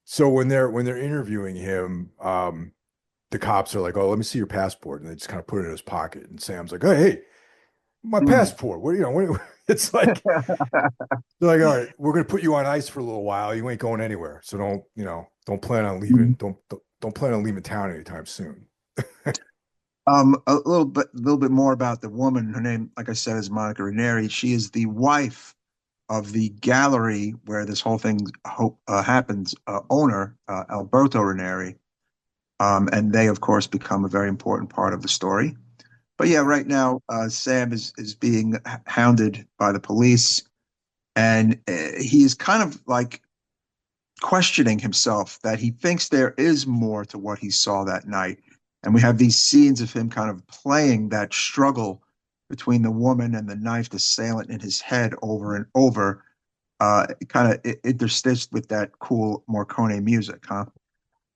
So when they're interviewing him, the cops are like, "Oh, let me see your passport," and they just kind of put it in his pocket. And Sam's like, hey, my Mm. passport. It's like they're like, all right, we're gonna put you on ice for a little while. You ain't going anywhere. So don't plan on leaving. Mhm. Don't plan on leaving town anytime soon. A little bit more about the woman. Her name, like I said, is Monica Ranieri. She is the wife of the gallery where this whole thing happens, owner, Alberto Ranieri. And they, of course, become a very important part of the story. But yeah, right now, Sam is being hounded by the police, and he is kind of like questioning himself that he thinks there is more to what he saw that night. And we have these scenes of him kind of playing that struggle between the woman and the knifed assailant in his head over and over, kind of interstitched with that cool Morricone music, huh?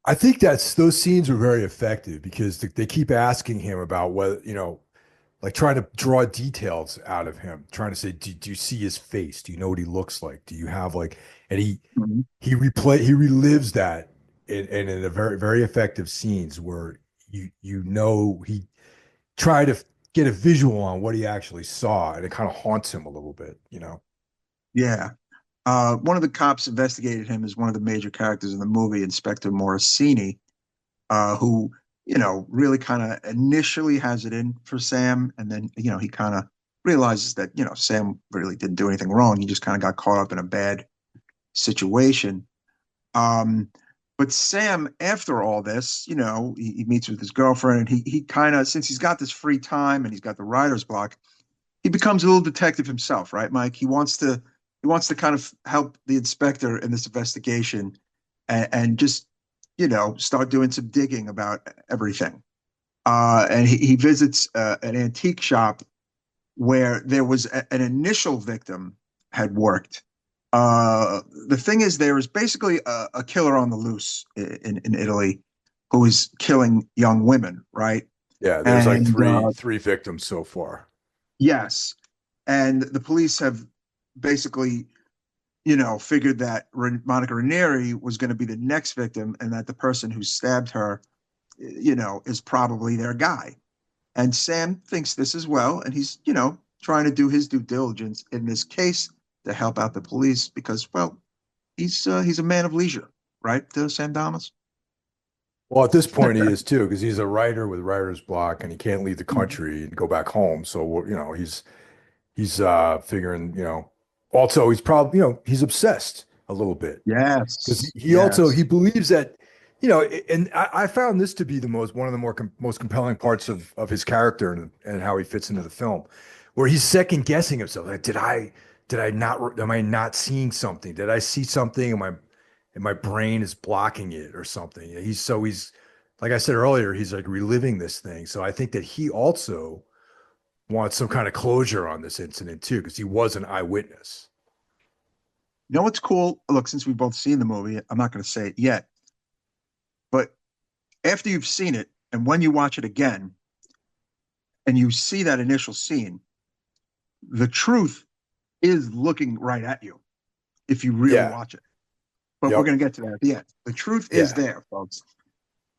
I think those scenes were very effective because they keep asking him about whether, like trying to draw details out of him, trying to say, do you see his face? Do you know what he looks like? Do you have like, and Mhm. he relives that in a very, very effective scenes where he tried to get a visual on what he actually saw and it kind of haunts him a little bit. Yeah. One of the cops investigated him as one of the major characters in the movie, Inspector Morosini, who, really kind of initially has it in for Sam. And then, he kind of realizes that, Sam really didn't do anything wrong. He just kind of got caught up in a bad situation. Um, but Sam, after all this, he meets with his girlfriend and he kind of, since he's got this free time and he's got the writer's block, he becomes a little detective himself, right, Mike? He wants to kind of help the inspector in this investigation and just start doing some digging about everything. And he visits an antique shop where there was an initial victim had worked. The thing is, there is basically a killer on the loose in Italy who is killing young women, right? Yeah, there's like And three victims so far. yes, and the police have basically, figured that Monica Ranieri was going to be the next victim, and that the person who stabbed her, is probably their guy. And Sam thinks this as well, and he's, trying to do his due diligence in this case to help out the police because, well, he's a man of leisure, right, Sam Damas? Well, at this point, he is too, because he's a writer with writer's block, and he can't leave the country and go back home. So, he's figuring, Also, he's probably, he's obsessed a little bit because Yes, he also yes. he believes that, and I found this to be the one of the most compelling parts of his character and how he fits into the film, where he's second guessing himself. Like, did I not, am I not seeing something? Did I see something and my brain is blocking it or something? He's like I said earlier, he's like reliving this thing. So I think that he also wants some kind of closure on this incident too, because he was an eyewitness. You know what's cool? Look, since we've both seen the movie, I'm not going to say it yet, but after you've seen it and when you watch it again and you see that initial scene, the truth is looking right at you if you really Yeah. watch it. But we're Yep. going to get to that at the end. The truth is Yeah. there, folks.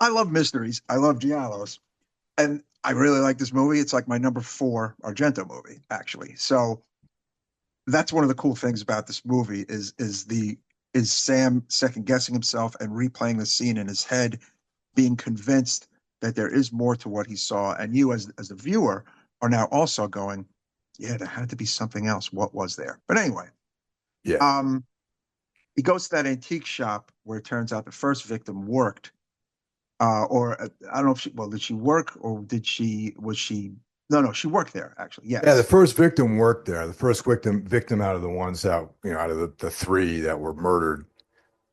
I love mysteries. I love giallos. And I really like this movie. It's like my number four Argento movie, actually. So that's one of the cool things about this movie is Sam second guessing himself and replaying the scene in his head, being convinced that there is more to what he saw, and you as the viewer are now also going, yeah, there had to be something else. What was there? But anyway, Yeah. um, he goes to that antique shop where it turns out the first victim worked, or I don't know if she, well, did she work or was she? No, no, she worked there actually. Yeah, the Yes. first victim worked there. The first victim out of the ones that, out of the three that were murdered,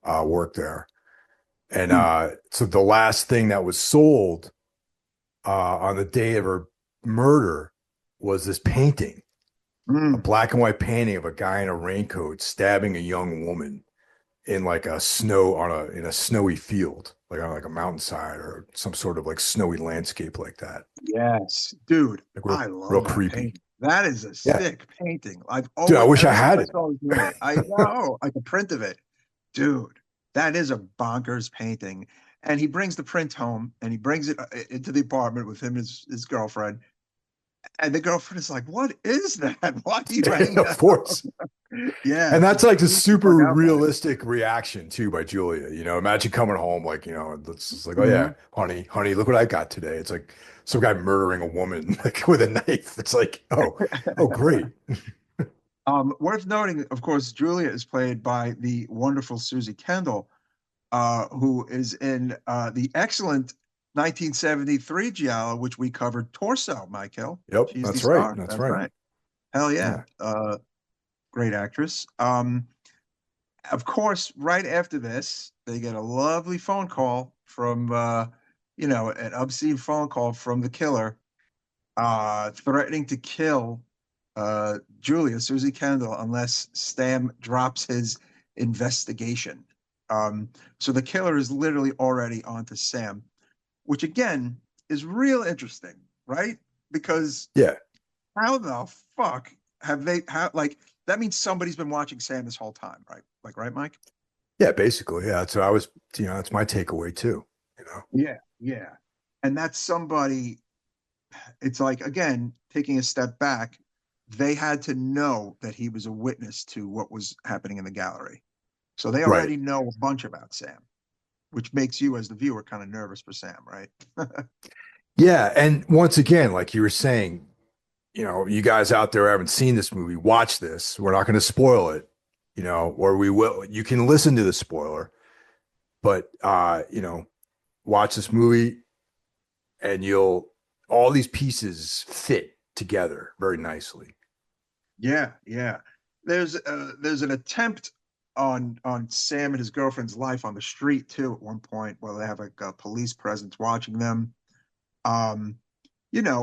worked there. And Mm, so the last thing that was sold on the day of her murder was this painting, a mm. black and white painting of a guy in a raincoat stabbing a young woman in like a snow on a in a snowy field, like on like a mountainside or some sort of like snowy landscape like that. Yes, dude, Like I real love that creepy. painting. That is a Yeah. sick painting. I've Dude, I always, wish I ever since had I it. saw this movie, I know, like a print of it. Dude, that is a bonkers painting. And he brings the print home and he brings it into the apartment with him and his girlfriend. And the girlfriend is like, "What is that? Why are you hanging Of that up?" course. Yeah, And that's it's like a creepy fuck super out by realistic reaction too by Julia. Imagine coming home like, it's just like, it. oh yeah, Mhm. honey, look what I got today. It's like some guy murdering a woman like with a knife. It's like, oh, great. Worth noting, of course, Julia is played by the wonderful Susie Kendall, who is in the excellent 1973 Giallo, which we covered, Torso, Michael. Yep, She's the that's right. star. That's That's right. right. Hell yeah. Yeah. Great actress. Of course, right after this, they get a lovely phone call from, an obscene phone call from the killer, threatening to kill Julia, Susie Kendall, unless Stam drops his investigation. So the killer is literally already onto Sam, which again is real interesting, right? Because Yeah. how the fuck have they how like that means somebody's been watching Sam this whole time, right? Like, right, Mike? Yeah, basically. Yeah. So I was, that's my takeaway too, Yeah, yeah. And that's somebody, it's like, again, taking a step back, they had to know that he was a witness to what was happening in the gallery. So they Right. already know a bunch about Sam, which makes you, as the viewer, kind of nervous for Sam, right? Yeah. And once again, like you were saying, you guys out there haven't seen this movie, watch this. We're not going to spoil it, or we will. You can listen to the spoiler, but watch this movie and all these pieces fit together very nicely. Yeah, yeah. There's an attempt on Sam and his girlfriend's life on the street too at one point, where they have like a police presence watching them. Um,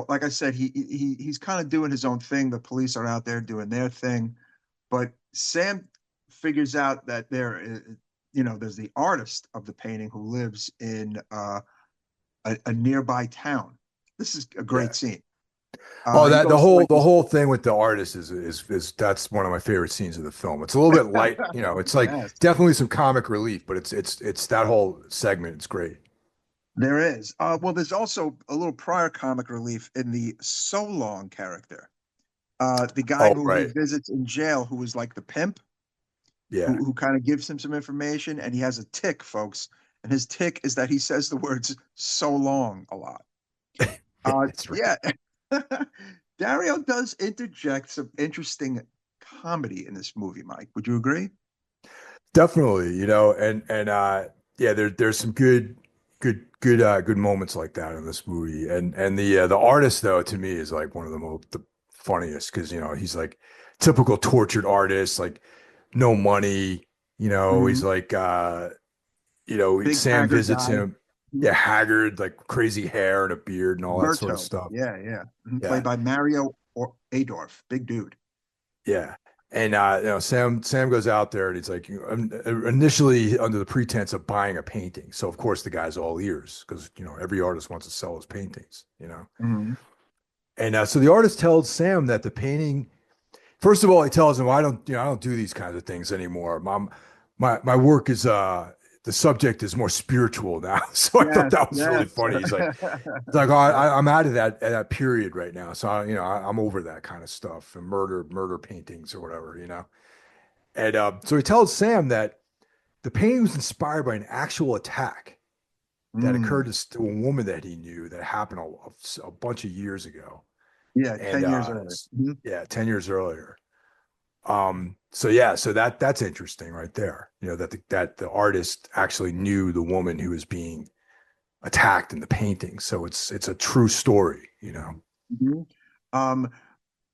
like I said, he's kind of doing his own thing. The police are out there doing their thing, but Sam figures out that there's the artist of the painting who lives in a nearby town. This is a Yeah. great scene. Oh, He that the goes to whole like the this. whole thing with the artist is that's one of my favorite scenes of the film. It's a little bit light, it's like Yes, definitely some comic relief, but it's that whole segment. It's great. there is. Well, there's also a little prior comic relief in the So Long character. The guy Oh, who he right. visits in jail, who is like the pimp, Yeah. who kind of gives him some information, and he has a tick, folks. And his tick is that he says the words "so long" a lot. Yeah, it's right. Yeah, Dario does interject some interesting comedy in this movie, Mike. Would you agree? Definitely, yeah, there's some good moments like that in this movie. And the artist though to me is like one of the funniest because he's like typical tortured artist, like no money, he's Mhm. like Big Sam haggard visits guy. him, Mhm. yeah, haggard, like crazy hair and a beard and all that sort of Berto. stuff. Yeah, yeah. Mhm. Yeah. Played by Mario or Adorf. Big dude. Yeah. And Sam goes out there and he's like initially under the pretense of buying a painting. So of course the guy's all ears because every artist wants to sell his paintings. Mhm. And so the artist tells Sam that the painting, first of all, he tells him, well, I don't do these kinds of things anymore. My work is the subject is more spiritual now. So I thought Yes, that was really yes. funny. It's like, oh, Yeah. I'm out of that period right now. So I'm over that kind of stuff and murder paintings or whatever. And so he tells Sam that the painting was inspired by an actual attack that occurred Mm. to a woman that he knew that happened a bunch of years ago. Yeah, And 10 years earlier. Mhm. yeah, 10 years earlier. So yeah, so that's interesting right there. That the artist actually knew the woman who was being attacked in the painting. So it's a true story. Mhm. Um,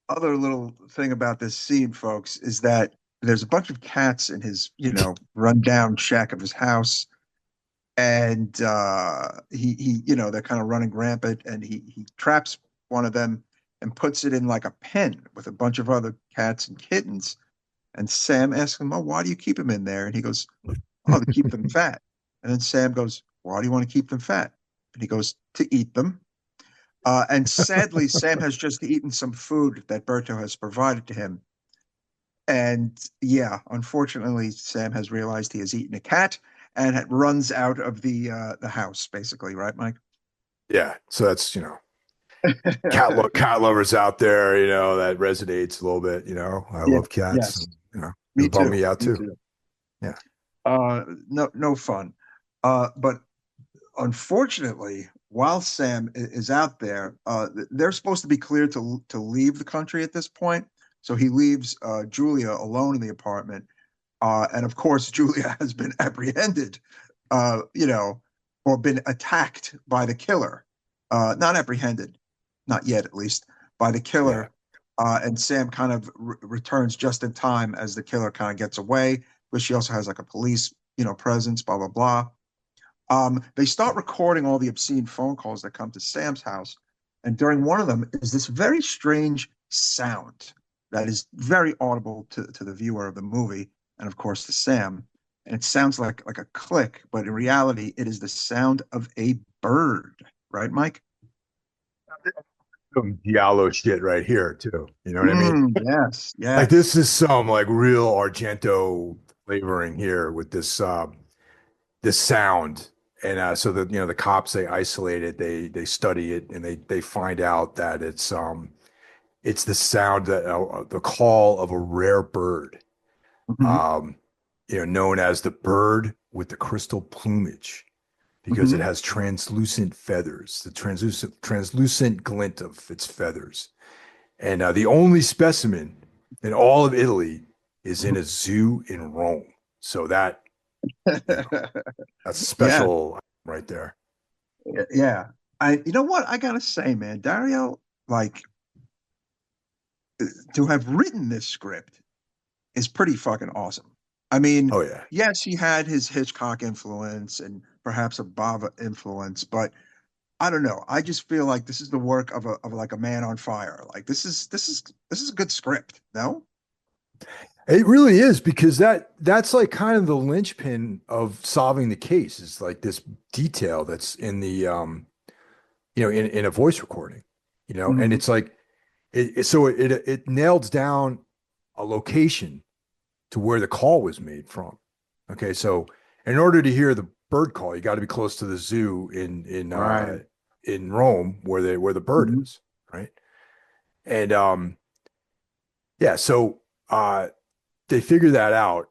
Other little thing about this scene, folks, is that there's a bunch of cats in his, rundown shack of his house, and they're kind of running rampant, and he traps one of them and puts it in like a pen with a bunch of other cats and kittens. And Sam asks him, "Oh, why do you keep him in there?" And he goes, "Oh, to keep them fat." And then Sam goes, "Why do you want to keep them fat?" And he goes, "To eat them." And sadly, Sam has just eaten some food that Berto has provided to him. And yeah, unfortunately, Sam has realized he has eaten a cat and it runs out of the house, basically, right, Mike? Yeah. So that's, cat lovers out there, that resonates a little bit. I Yeah, love cats yes. and, Me it'll bum too. me out Me too. too. Yeah. No, no fun. But unfortunately, while Sam is out there, they're supposed to be cleared to leave the country at this point. So he leaves Julia alone in the apartment. And of course, Julia has been apprehended, uh, you know, or been attacked by the killer. Not apprehended, not yet at least, by the Yeah. killer. And Sam kind of returns just in time as the killer kind of gets away, but she also has like a police, presence, blah, blah, blah. They start recording all the obscene phone calls that come to Sam's house. And during one of them is this very strange sound that is very audible to the viewer of the movie and, of course, to Sam. And it sounds like a click, but in reality, it is the sound of a bird. Right, Mike? Some giallo shit right here too. You know what I mean? Yes, Like yes. this is some like real Argento flavoring here with this sound. And so the cops, they isolate it, they study it, and they find out that it's the sound that the call of a rare bird, Hmm. um, known as the bird with the crystal plumage, because it Hmm. has translucent feathers, the translucent glint of its feathers. And the only specimen in all of Italy is in a zoo in Rome. So you know, that's Yeah, special right there. yeah. You know what? I gotta say, man, Dario, like, to have written this script is pretty fucking awesome. I mean, Oh yeah. yes, he had his Hitchcock influence and perhaps a Bava influence, but I don't know. I just feel like this is the work of like a man on fire. Like this is a good script, no? It really is because that's like kind of the linchpin of solving the case is like this detail that's in the in a voice recording, and Hmm. it's like it nails down a location to where the call was made from. Okay, so in order to hear the bird call, you got to be close to the zoo Right. in Rome where the bird Hmm. is, right? And yeah, so they figure that out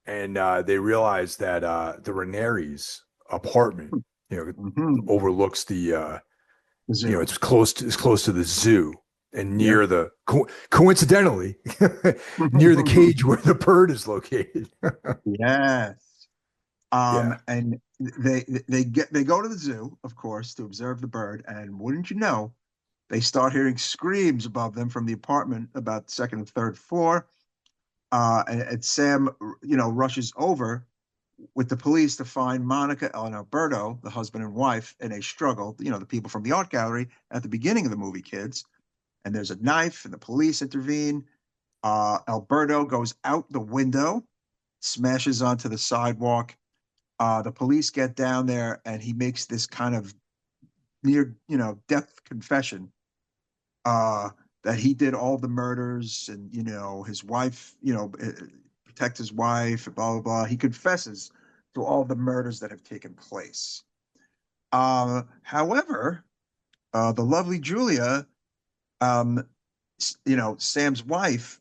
and they realize that the Ranieri's apartment, Hmm. overlooks The zoo. it's close to the zoo. and Yeah. near the coincidentally near the cage where the bird is located. Yes. Yeah, And they go to the zoo, of course, to observe the bird, and wouldn't you know, they start hearing screams above them from the apartment about the second and third floor. And Sam, rushes over with the police to find Monica and Alberto, the husband and wife, in a struggle. The people from the art gallery at the beginning of the movie, kids. And there's a knife, and the police intervene. Alberto goes out the window, smashes onto the sidewalk. The police get down there, and he makes this kind of near, death confession, uh, that he did all the murders, and his wife, protect his wife, blah blah blah. He confesses to all the murders that have taken place. However, the lovely Julia, um, Sam's wife,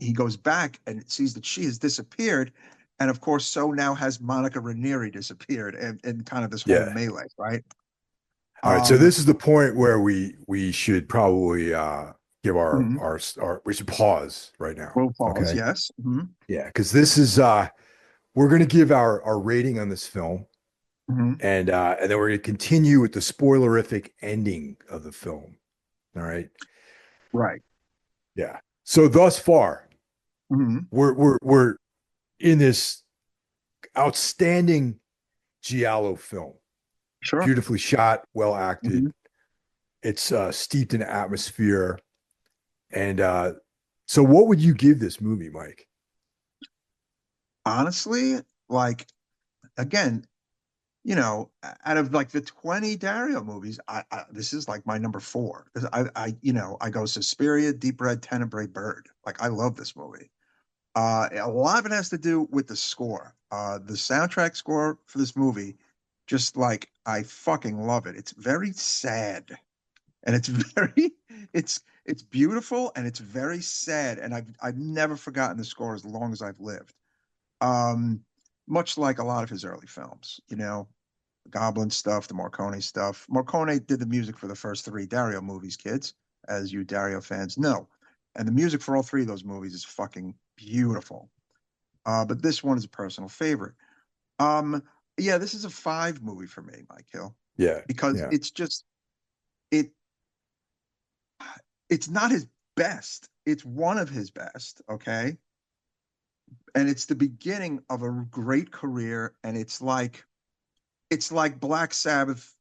he goes back and sees that she has disappeared. And of course, so now has Monica Ranieri disappeared, and kind of this whole yeah. melee, right? All right, so Um, this is the point where we should probably give mhm. our we should pause right now. Will Falls, Okay. yes. Hmm. Yeah, because this is we're gonna give our rating on this film, Hmm. and then we're gonna continue with the spoilerific ending of the film. All right. Right. Yeah. So thus far, Hmm. we're in this outstanding giallo film. Sure. Beautifully shot, well acted. Hmm. It's steeped in atmosphere. And so what would you give this movie, Mike? Honestly, like, again, out of like the 20 Dario movies, this is like my number four. 'Cause I go Suspiria, Deep Red, Tenebrae, Bird. Like, I love this movie. A lot of it has to do with the score. The soundtrack score for this movie, just like, I fucking love it. It's very sad, and it's very, it's beautiful, and it's very sad. And I've never forgotten the score as long as I've lived. Um, Much like a lot of his early films, the Goblin stuff, the Morricone stuff. Morricone did the music for the first three Dario movies, kids, as you Dario fans know. And the music for all three of those movies is fucking beautiful. But this one is a personal favorite. Um, yeah, this is a five movie for me, Mike Hill, Yeah, because yeah, it it's not his best. It's one of his best, okay? And it's the beginning of a great career, and it's like Black Sabbath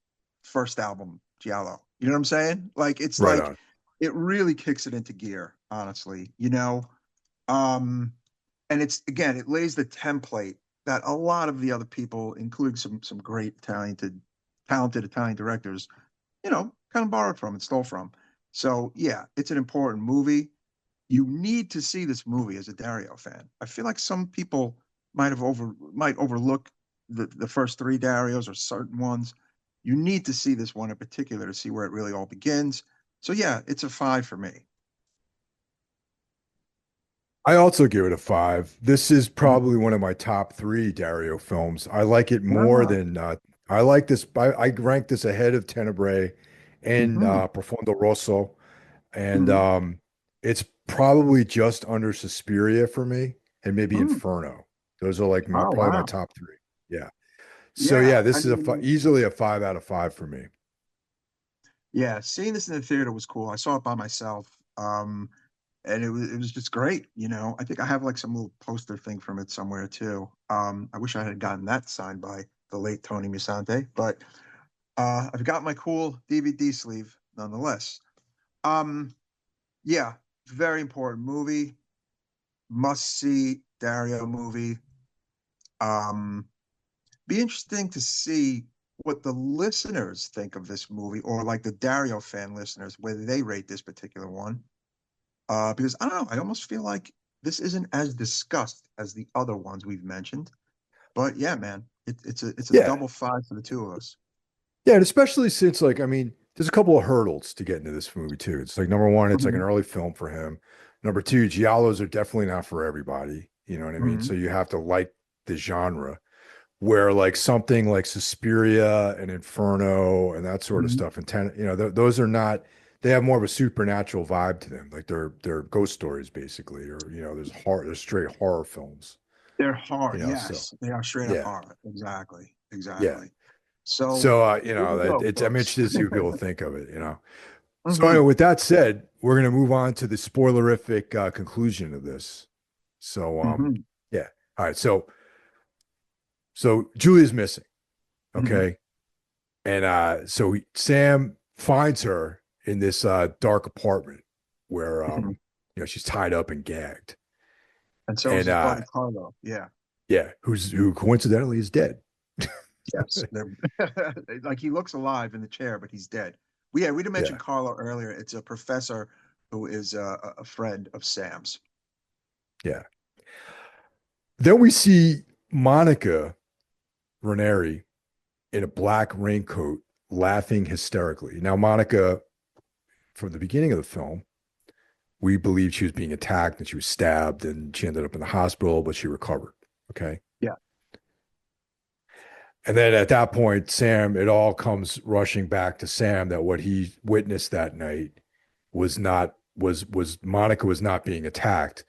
first album, Giallo. You know what I'm saying? Like, it's right like on. it really kicks it into gear, honestly. Um, and it's, again, it lays the template that a lot of the other people, including some great talented Italian directors, kind of borrowed from and stole from. So yeah, it's an important movie. You need to see this movie as a Dario fan. I feel like some people might overlook the first three Darios, or certain ones. You need to see this one in particular to see where it really all begins. So yeah, it's a five for me. I also give it a five. This is Mhm. probably one of my top three Dario films. I like it more Ah, than I like this. I rank this ahead of Tenebrae and mhm, Profondo Rosso, and mhm, it's probably just under Suspiria for me, and maybe mm. Inferno. Those are like Oh probably my wow. top three. Yeah. So Yeah, yeah, I this is mean, easily a 5 out of 5 for me. yeah, seeing this in the theater was cool. I saw it by myself. And it was just great. I think I have like some little poster thing from it somewhere too. I wish I had gotten that signed by the late Tony Musante, but I've got my cool DVD sleeve nonetheless. Um, yeah, very important movie, must see Dario movie. Um, be interesting to see what the listeners think of this movie, or like the Dario fan listeners, whether they rate this particular one. Because I don't know, I almost feel like this isn't as discussed as the other ones we've mentioned. But yeah, man, it's a Yeah. double five for the two of us. Yeah, and especially since like I mean, there's a couple of hurdles to get into this movie too. It's like number one, it's like an Mhm, early film for him. Number two, giallos are definitely not for everybody. You know what I mean? So mhm, you have to like the genre. Where like something like Suspiria and Inferno and that sort of mhm. stuff, and ten, those are not they have more of a supernatural vibe to them. Like they're ghost stories basically, or there's straight horror films, They're horror. so Yes, they are straight up yeah, horror. Exactly. yeah. Exactly. So So here we go, I'm folks. interested to see what people think of it. So Hmm. with that said, we're gonna move on to the spoilerific conclusion of this. So Hmm. yeah. All right. So Julia's missing. Hmm. Okay. And Sam finds her in this dark apartment where Hmm. she's tied up and gagged. And so is And his buddy Carlo. Yeah. yeah, who coincidentally is dead. Yes. They're like he looks alive in the chair, but he's dead. Yeah, we didn't mention Yeah. Carlo earlier. It's a professor who is a friend of Sam's. Yeah. Then we see Monica Ranieri in a black raincoat laughing hysterically. Now, Monica, from the beginning of the film, we believed she was being attacked and she was stabbed and she ended up in the hospital, but she recovered. Okay. Yeah. And then at that point, it all comes rushing back to Sam that what he witnessed that night was not, was Monica was not being attacked,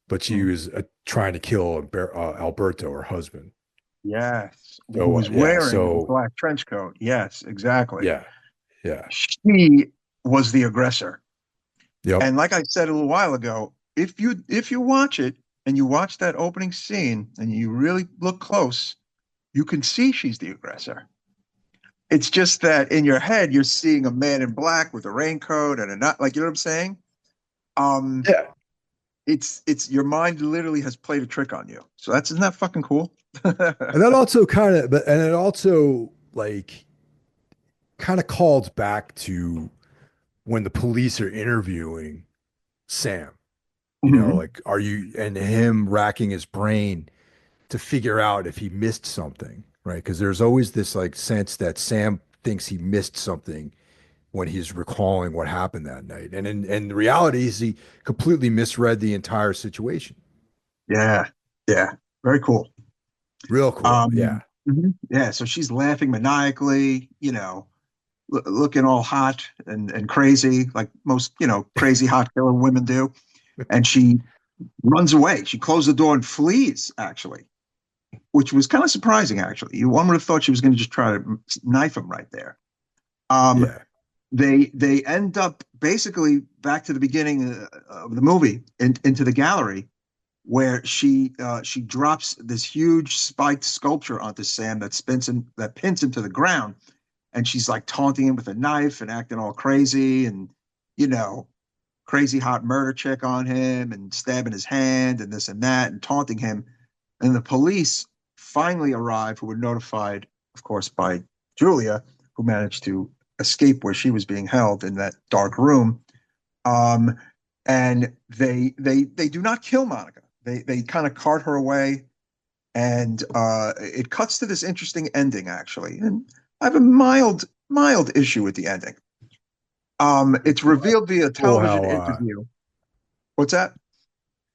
but she Mhm. was trying to kill Alberto, her husband. Yes. Who So was yeah, wearing a so black trench coat. Yes, exactly. yeah, yeah, She was the aggressor. yep, And like I said a little while ago, if you watch it and you watch that opening scene and you really look close, you can see she's the aggressor. It's just that in your head you're seeing a man in black with a raincoat and a not like you know what I'm saying? Um yeah. it's your mind literally has played a trick on you. So that's isn't that fucking cool? And that also and it also kind of calls back to when the police are interviewing Sam. Mhm. Like, are you, and him racking his brain to figure out if he missed something, right? Because there's always this like sense that Sam thinks he missed something when he's recalling what happened that night. And in reality is he completely misread the entire situation. Yeah. Yeah. Very cool. Real cool. Yeah. Yeah, so she's laughing maniacally, looking all hot and crazy, like most, crazy hot killer women do. And she runs away. She closed the door and flees, actually, which was kind of surprising, actually. One would have thought she was going to just try to knife him right there. Um, Yeah. they end up basically back to the beginning of the movie into the gallery where she drops this huge spiked sculpture onto Sam that pins him to the ground, and she's like taunting him with a knife and acting all crazy and you know crazy hot murder chick on him and stabbing his hand and this and that and taunting him. And the police finally arrive, who were notified, of course, by Julia, who managed to escape where she was being held in that dark room. Um, and they do not kill Monica. They kind of cart her away, and it cuts to this interesting ending actually. And I have a mild issue with the ending. It's revealed via Cool television how interview. What's that?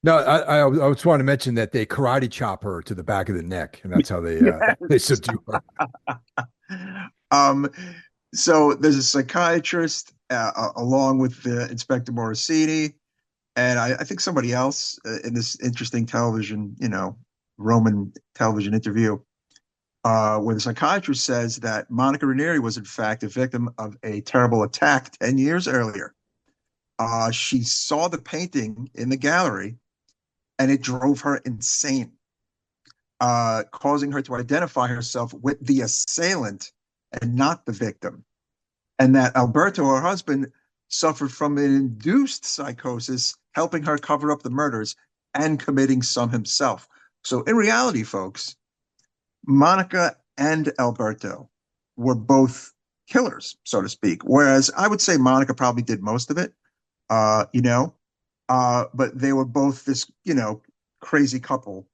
no, I just wanted to mention that they karate chop her to the back of the neck, and that's how they Yes. subdue her. Um, so there's a psychiatrist along with Inspector Morosini, and I think somebody else in this interesting television, Roman television interview, where the psychiatrist says that Monica Ranieri was in fact a victim of a terrible attack 10 years earlier. She saw the painting in the gallery and it drove her insane, causing her to identify herself with the assailant and not the victim. And that Alberto, her husband, suffered from an induced psychosis, helping her cover up the murders and committing some himself. So, in reality, folks, Monica and Alberto were both killers, so to speak. Whereas I would say Monica probably did most of it, but they were both this, crazy couple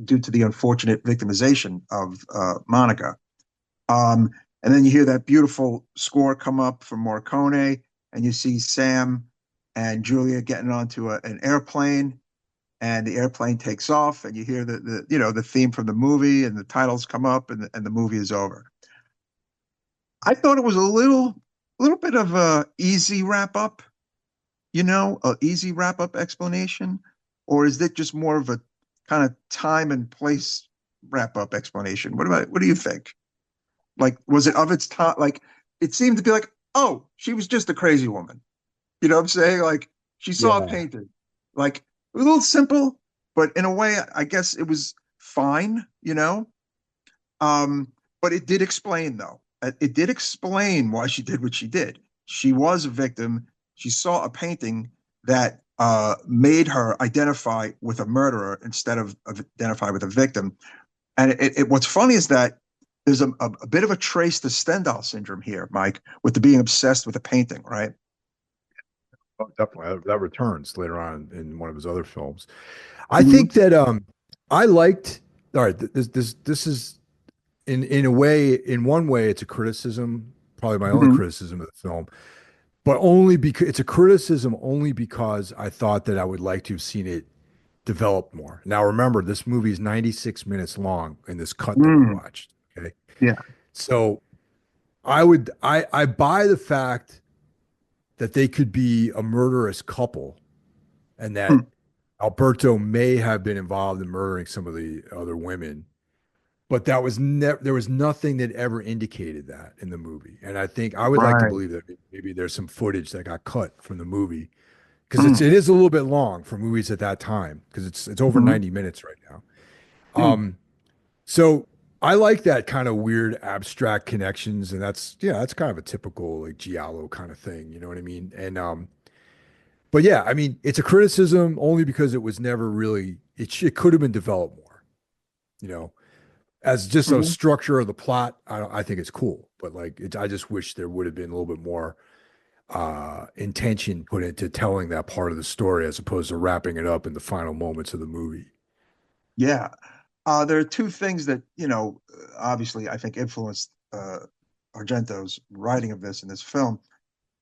due to the unfortunate victimization of Monica. Um, and then you hear that beautiful score come up from Morricone, and you see Sam and Julia getting onto an airplane, and the airplane takes off, and you hear the theme from the movie, and the titles come up, and the movie is over. I thought it was little bit of a easy wrap up, a easy wrap up explanation, or is it just more of a kind of time and place wrap up explanation? What do you think? Like, was it of its time? Like, it seemed to be like, oh, she was just a crazy woman. You know what I'm saying? Like, she saw a Yeah. painting. Like, a little simple, but in a way, I guess it was fine, but it did explain, though. It did explain why she did what she did. She was a victim. She saw a painting that made her identify with a murderer instead of identify with a victim. And what's funny is that there's a bit of a trace to Stendhal syndrome here, Mike, with the being obsessed with a painting, right? Oh, definitely. That returns later on in one of his other films. I Mhm. think that I liked all right, this is in a way, in one way, it's a criticism, probably my only Mhm. criticism of the film, but only because it's a criticism only because I thought that I would like to have seen it develop more. Now remember, this movie is 96 minutes long in this cut that we Mm. watched. Okay. Yeah. So I buy the fact that they could be a murderous couple and Hmm. that Alberto may have been involved in murdering some of the other women, but that was never there was nothing that ever indicated that in the movie. And I think I would like to Right. believe that maybe there's some footage that got cut from the movie because Mm. it is a little bit long for movies at that time because it's over Mhm. 90 minutes right now. Mm. So I like that kind of weird abstract connections, and that's kind of a typical like giallo kind of thing, you know what I mean? And but yeah, I mean, it's a criticism only because it was never really it could have been developed more, you know. As just a Mhm. structure of the plot, I think it's cool, but like I just wish there would have been a little bit more intention put into telling that part of the story as opposed to wrapping it up in the final moments of the movie. Yeah. There are two things that, obviously I think influenced Argento's writing of this in this film.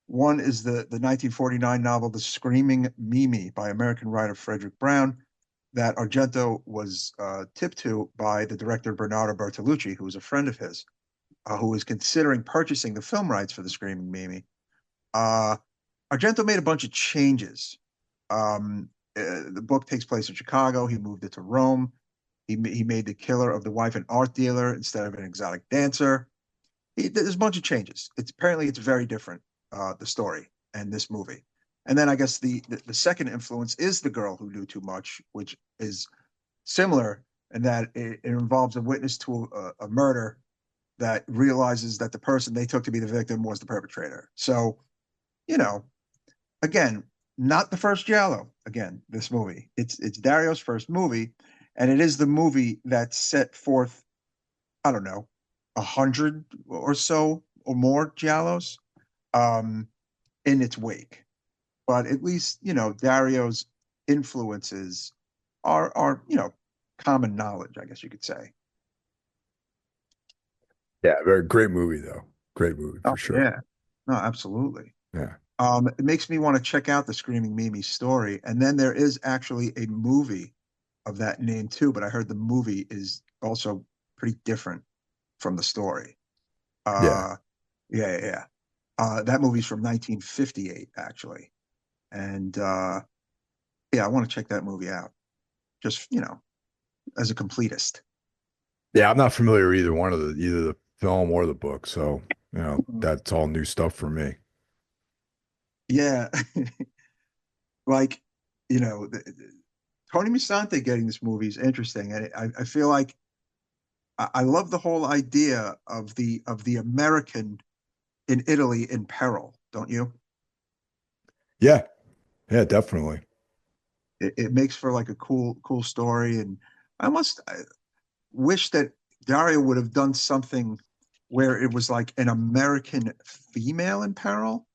One is the 1949 novel The Screaming Mimi by American writer Frederick Brown that Argento was tipped to by the director Bernardo Bertolucci, who was a friend of his, who was considering purchasing the film rights for The Screaming Mimi. Uh, Argento made a bunch of changes. The book takes place in Chicago. He moved it to Rome. He made the killer of the wife an art dealer instead of an exotic dancer. There's a bunch of changes. It's very different, the story and this movie. And then I guess the second influence is The Girl Who Knew Too Much, which is similar in that it involves a witness to a murder that realizes that the person they took to be the victim was the perpetrator. So, you know, again, not the first giallo. Again, this movie. It's Dario's first movie, and it is the movie that set forth, I don't know, 100 or so or more giallos um, in its wake. But at least Dario's influences are common knowledge, I guess you could say. Yeah, very great movie though. Great movie Oh for sure. yeah, no, absolutely. Yeah. It makes me want to check out the Screaming Mimi story. And then there is actually a movie of that name too, but I heard the movie is also pretty different from the story. Yeah. Uh, yeah, yeah, yeah. That movie's from 1958, actually. And yeah, I want to check that movie out. Just, as a completist. Yeah, I'm not familiar either one of either the film or the book, so Mhm. that's all new stuff for me. Yeah. Like, Tony Musante getting this movie is interesting. And I feel like I love the whole idea of the American in Italy in peril, don't you? Yeah, yeah, definitely. It makes for like a cool story. And I wish that Dario would have done something where it was like an American female in peril.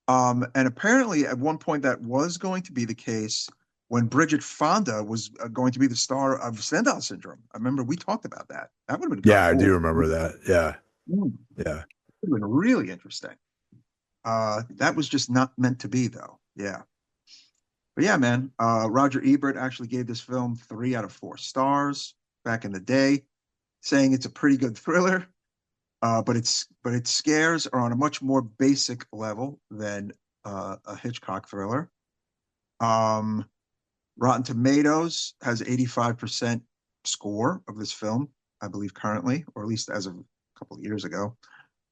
And apparently, at one point, that was going to be the case when Bridget Fonda was going to be the star of Stendhal Syndrome. I remember we talked about that. That would have been kind Yeah, of I do cool. remember that. Yeah, Mm, yeah, would have been really interesting. That was just not meant to be, though. Yeah. But yeah, man, Roger Ebert actually gave this film 3 out of 4 stars back in the day, saying it's a pretty good thriller. But its scares are on a much more basic level than a Hitchcock thriller. Um, Rotten Tomatoes has 85% score of this film, I believe currently, or at least as of a couple of years ago.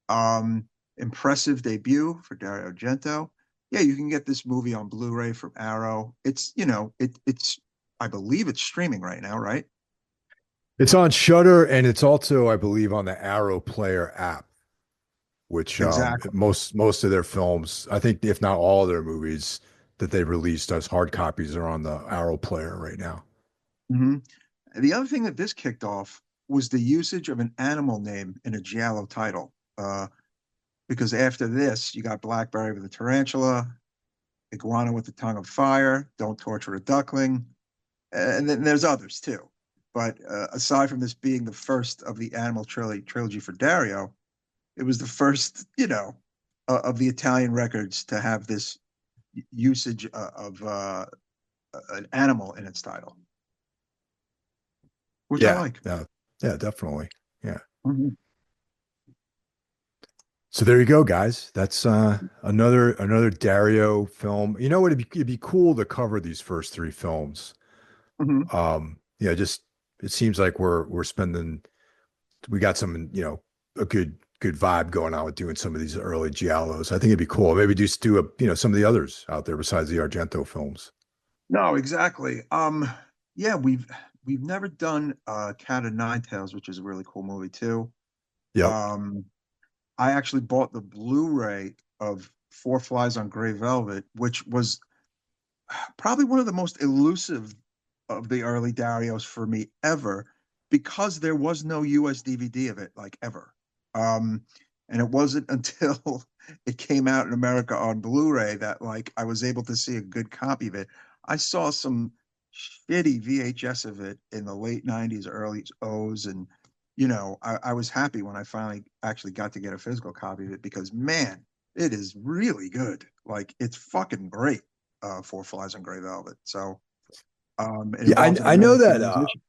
Um, Impressive debut for Dario Argento. Yeah, you can get this movie on Blu-ray from Arrow. It's I believe it's streaming right now, right? It's on Shutter and it's also, I believe, on the Arrow Player app, which Exactly. most of their films, I think, if not all of their movies that they released as hard copies are on the Arrow Player right now. hmm The other thing that this kicked off was the usage of an animal name in a giallo title. Because after this, you got Blackberry with the tarantula, Iguana with the tongue of fire, Don't Torture a Duckling, and then there's others too. But aside from this being the first of the animal trilogy for Dario, it was the first, of the Italian records to have this usage of an animal in its title, which I Yeah, like. yeah, yeah, definitely. Yeah. Mhm. So there you go, guys. That's another Dario film. You know what? It'd be cool to cover these first three films. Mhm. Yeah, just it seems like we got some, a good vibe going on with doing some of these early giallos. I think it'd be cool. Maybe just do some of the others out there besides the Argento films. No, exactly. Yeah, we've never done Cat of Nine Tails, which is a really cool movie too. Yep. Um, I actually bought the Blu-ray of Four Flies on Gray Velvet, which was probably one of the most elusive of the early Darios for me ever, because there was no US DVD of it, like ever. Um, and it wasn't until it came out in America on Blu-ray that like I was able to see a good copy of it. I saw some shitty VHS of it in the late 90s, early O's, and I was happy when I finally actually got to get a physical copy of it because man, it is really good. Like it's fucking great. Four Flies on Gray Velvet. So it Yeah, involves an I know American that musician.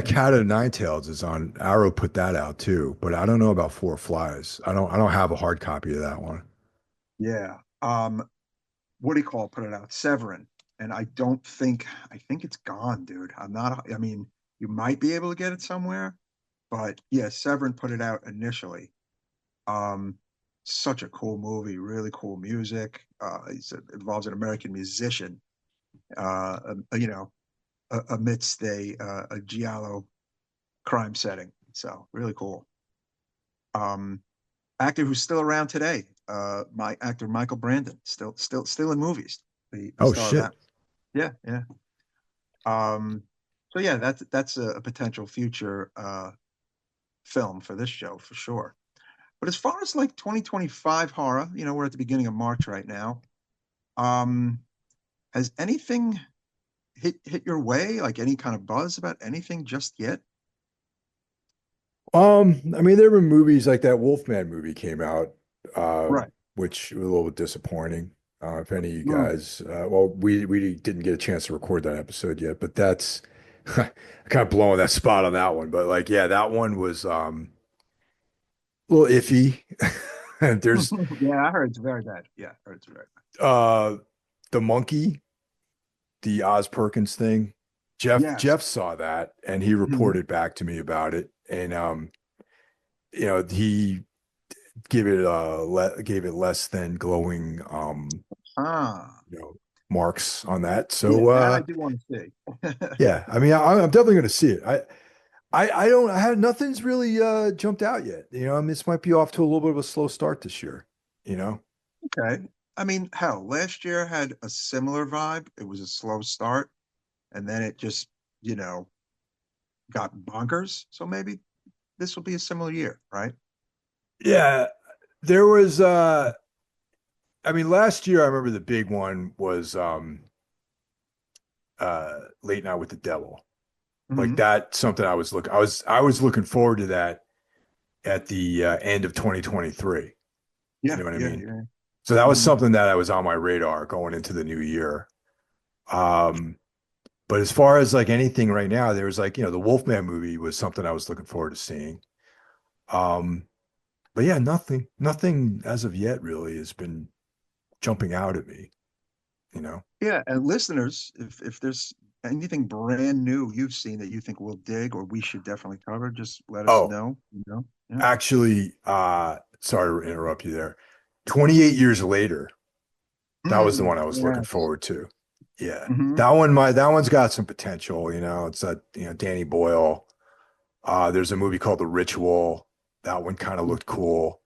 Cat of Nine Tails is on Arrow put that out too, but I don't know about Four Flies. I don't have a hard copy of that one. Yeah. What do you call it? Put it out, Severin. And I think it's gone, dude. I mean, you might be able to get it somewhere, but yeah, Severin put it out initially. Um, Such a cool movie, really cool music. It involves an American musician, amidst a giallo crime setting. So really cool. Um, Actor who's still around today. My actor Michael Brandon, still in movies. The Oh star of shit. that. Yeah, yeah. Um, so yeah, that's a potential future film for this show for sure. But as far as like 2025 horror, we're at the beginning of March right now. Um, has anything hit your way? Like any kind of buzz about anything just yet? I mean, there were movies like that Wolfman movie came out, uh, Right. which was a little bit disappointing. If any of you Mm. guys, well, we didn't get a chance to record that episode yet, but that's kind of blowing that spot on that one. But like, yeah, that one was a little iffy. And there's Yeah, I heard it's very bad. Yeah, I heard it's very bad. uh the monkey, the Oz Perkins thing. Yes. Jeff saw that and he Mhm. reported back to me about it. And he gave it less than glowing Ah, you know marks on that. yeah, So that I do want to see. yeah, I mean I'm definitely going to see it. I don't I had nothing's really jumped out yet. I mean, this might be off to a little bit of a slow start this year, you know. Okay. I mean, hell, last year had a similar vibe. It was a slow start, and then it just, you know, got bonkers. So maybe this will be a similar year, right? Yeah, there was I mean last year I remember the big one was Late Night with the Devil. Like Hmm. that something I was looking forward to that at the end of 2023. You Yeah, know what I yeah, mean? yeah. So that was Hmm. something that I was on my radar going into the new year. Um, but as far as like anything right now, there was like, the Wolfman movie was something I was looking forward to seeing. Um, but yeah, nothing as of yet really has been jumping out at me, you know. Yeah, and listeners, if there's anything brand new you've seen that you think we'll dig or we should definitely cover, just let us Oh, know. You know? Yeah. actually, sorry to interrupt you there. 28 years later, that was the one I was looking Yes. forward to. Yeah. Hmm. That one's got some potential, you know. It's Danny Boyle. There's a movie called The Ritual. That one kind of looked cool.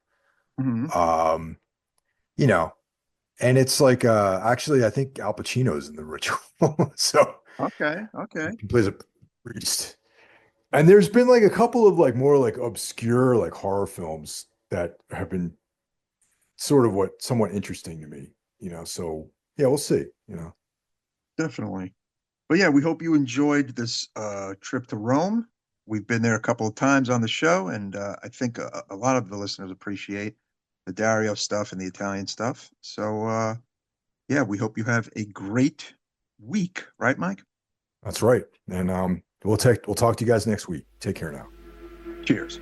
Hmm. Um, you know, and it's like actually I think Al Pacino's in The Ritual. So Okay. Okay. he plays a priest. And there's been like a couple of like more like obscure like horror films that have been sort of what somewhat interesting to me, you know. So yeah, we'll see, you know. Definitely. But yeah, we hope you enjoyed this trip to Rome. We've been there a couple of times on the show, and I think a lot of the listeners appreciate the Dario stuff and the Italian stuff. So yeah, we hope you have a great week, right, Mike? That's right. And we'll talk to you guys next week. Take care now. Cheers.